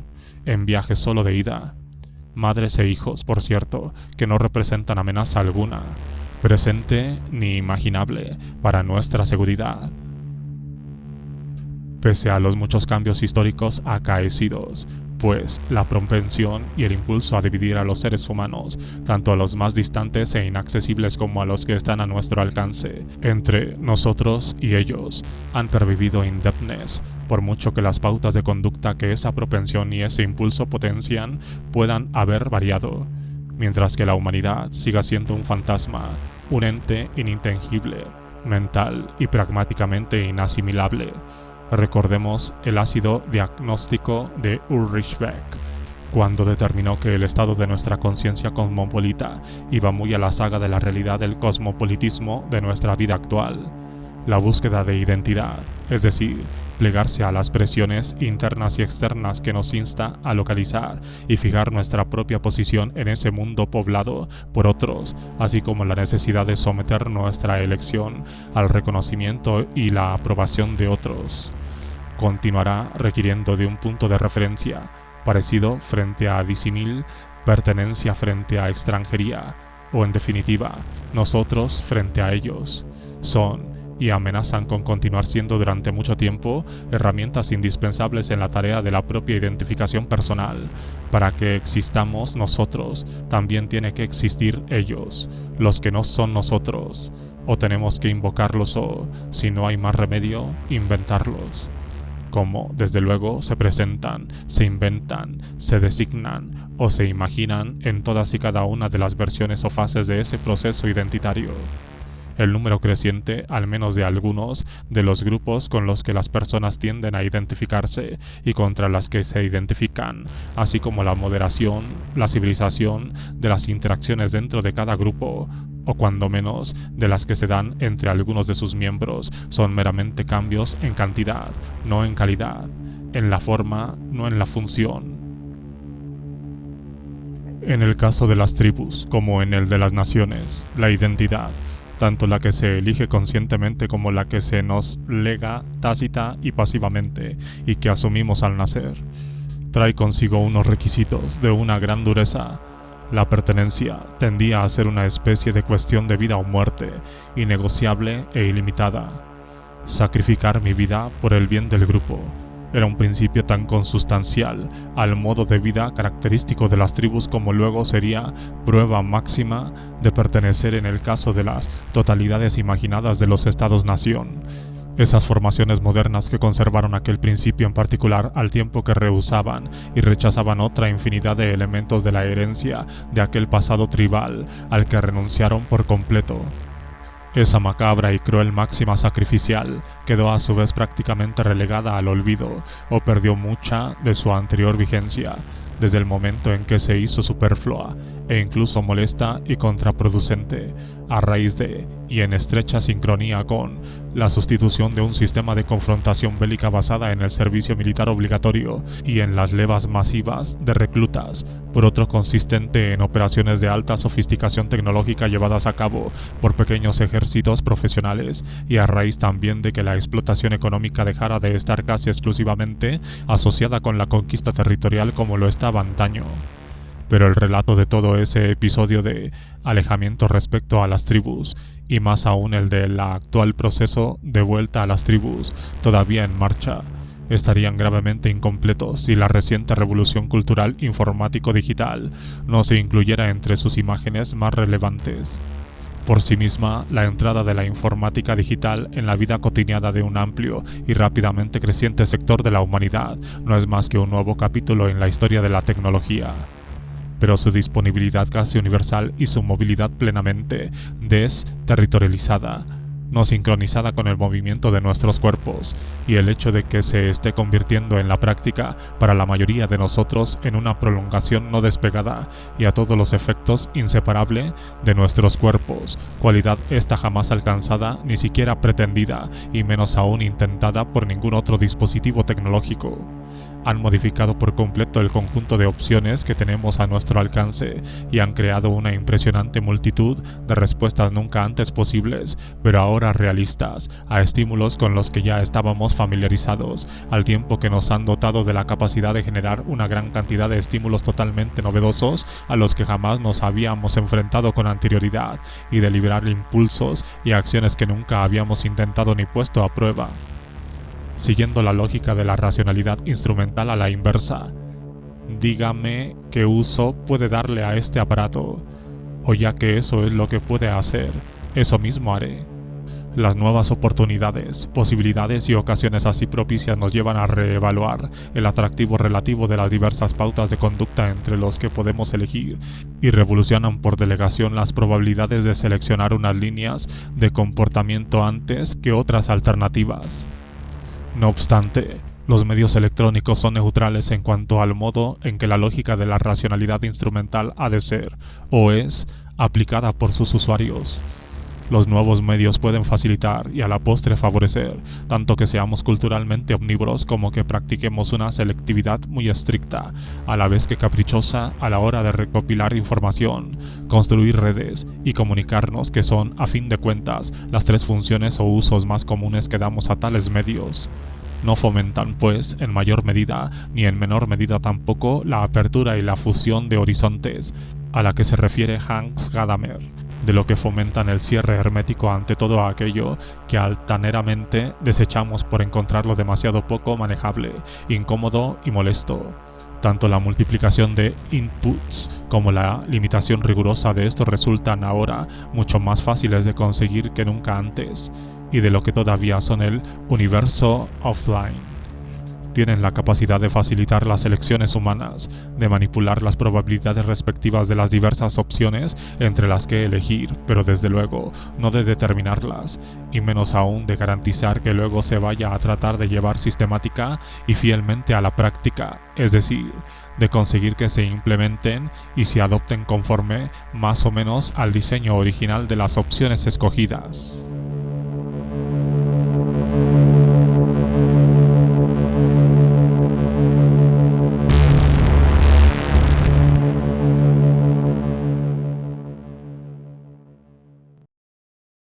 en viaje solo de ida. Madres e hijos, por cierto, que no representan amenaza alguna, presente ni imaginable, para nuestra seguridad. Pese a los muchos cambios históricos acaecidos, pues la propensión y el impulso a dividir a los seres humanos, tanto a los más distantes e inaccesibles como a los que están a nuestro alcance, entre nosotros y ellos, han pervivido indemnes, por mucho que las pautas de conducta que esa propensión y ese impulso potencian puedan haber variado, mientras que la humanidad siga siendo un fantasma, un ente inintangible, mental y pragmáticamente inasimilable. Recordemos el ácido diagnóstico de Ulrich Beck, cuando determinó que el estado de nuestra conciencia cosmopolita iba muy a la saga de la realidad del cosmopolitismo de nuestra vida actual. La búsqueda de identidad, es decir, plegarse a las presiones internas y externas que nos insta a localizar y fijar nuestra propia posición en ese mundo poblado por otros, así como la necesidad de someter nuestra elección al reconocimiento y la aprobación de otros, continuará requiriendo de un punto de referencia parecido frente a disimil, pertenencia frente a extranjería, o en definitiva, nosotros frente a ellos. Son y amenazan con continuar siendo durante mucho tiempo herramientas indispensables en la tarea de la propia identificación personal. Para que existamos nosotros, también tiene que existir ellos, los que no son nosotros, o tenemos que invocarlos o, si no hay más remedio, inventarlos. Como, desde luego, se presentan, se inventan, se designan o se imaginan en todas y cada una de las versiones o fases de ese proceso identitario. El número creciente, al menos de algunos, de los grupos con los que las personas tienden a identificarse y contra las que se identifican, así como la moderación, la civilización de las interacciones dentro de cada grupo, o cuando menos de las que se dan entre algunos de sus miembros, son meramente cambios en cantidad, no en calidad, en la forma, no en la función. En el caso de las tribus, como en el de las naciones, la identidad, tanto la que se elige conscientemente como la que se nos lega tácita y pasivamente, y que asumimos al nacer, trae consigo unos requisitos de una gran dureza. La pertenencia tendía a ser una especie de cuestión de vida o muerte, innegociable e ilimitada. Sacrificar mi vida por el bien del grupo era un principio tan consustancial al modo de vida característico de las tribus como luego sería prueba máxima de pertenecer en el caso de las totalidades imaginadas de los estados-nación. Esas formaciones modernas que conservaron aquel principio en particular al tiempo que rehusaban y rechazaban otra infinidad de elementos de la herencia de aquel pasado tribal al que renunciaron por completo. Esa macabra y cruel máxima sacrificial quedó a su vez prácticamente relegada al olvido o perdió mucha de su anterior vigencia desde el momento en que se hizo superflua e incluso molesta y contraproducente a raíz de y en estrecha sincronía con la sustitución de un sistema de confrontación bélica basada en el servicio militar obligatorio y en las levas masivas de reclutas por otro consistente en operaciones de alta sofisticación tecnológica llevadas a cabo por pequeños ejércitos profesionales y a raíz también de que la explotación económica dejara de estar casi exclusivamente asociada con la conquista territorial como lo estaba antaño. Pero el relato de todo ese episodio de alejamiento respecto a las tribus, y más aún el del actual proceso de vuelta a las tribus, todavía en marcha, estarían gravemente incompletos si la reciente revolución cultural informático-digital no se incluyera entre sus imágenes más relevantes. Por sí misma, la entrada de la informática digital en la vida cotidiana de un amplio y rápidamente creciente sector de la humanidad no es más que un nuevo capítulo en la historia de la tecnología. Pero su disponibilidad casi universal y su movilidad plenamente desterritorializada, no sincronizada con el movimiento de nuestros cuerpos, y el hecho de que se esté convirtiendo en la práctica para la mayoría de nosotros en una prolongación no despegada y a todos los efectos inseparable de nuestros cuerpos, cualidad esta jamás alcanzada, ni siquiera pretendida, y menos aún intentada por ningún otro dispositivo tecnológico. Han modificado por completo el conjunto de opciones que tenemos a nuestro alcance y han creado una impresionante multitud de respuestas nunca antes posibles, pero ahora realistas, a estímulos con los que ya estábamos familiarizados, al tiempo que nos han dotado de la capacidad de generar una gran cantidad de estímulos totalmente novedosos a los que jamás nos habíamos enfrentado con anterioridad, y de liberar impulsos y acciones que nunca habíamos intentado ni puesto a prueba. Siguiendo la lógica de la racionalidad instrumental a la inversa, dígame qué uso puede darle a este aparato, o ya que eso es lo que puede hacer, eso mismo haré. Las nuevas oportunidades, posibilidades y ocasiones así propicias nos llevan a reevaluar el atractivo relativo de las diversas pautas de conducta entre los que podemos elegir y revolucionan por delegación las probabilidades de seleccionar unas líneas de comportamiento antes que otras alternativas. No obstante, los medios electrónicos son neutrales en cuanto al modo en que la lógica de la racionalidad instrumental ha de ser, o es, aplicada por sus usuarios. Los nuevos medios pueden facilitar y a la postre favorecer, tanto que seamos culturalmente omnívoros como que practiquemos una selectividad muy estricta, a la vez que caprichosa a la hora de recopilar información, construir redes y comunicarnos, que son, a fin de cuentas, las tres funciones o usos más comunes que damos a tales medios. No fomentan, pues, en mayor medida, ni en menor medida tampoco, la apertura y la fusión de horizontes, a la que se refiere Hans Gadamer, de lo que fomentan el cierre hermético ante todo aquello que altaneramente desechamos por encontrarlo demasiado poco manejable, incómodo y molesto. Tanto la multiplicación de inputs como la limitación rigurosa de estos resultan ahora mucho más fáciles de conseguir que nunca antes, y de lo que todavía son el universo offline. Tienen la capacidad de facilitar las elecciones humanas, de manipular las probabilidades respectivas de las diversas opciones entre las que elegir, pero desde luego no de determinarlas, y menos aún de garantizar que luego se vaya a tratar de llevar sistemática y fielmente a la práctica, es decir, de conseguir que se implementen y se adopten conforme más o menos al diseño original de las opciones escogidas.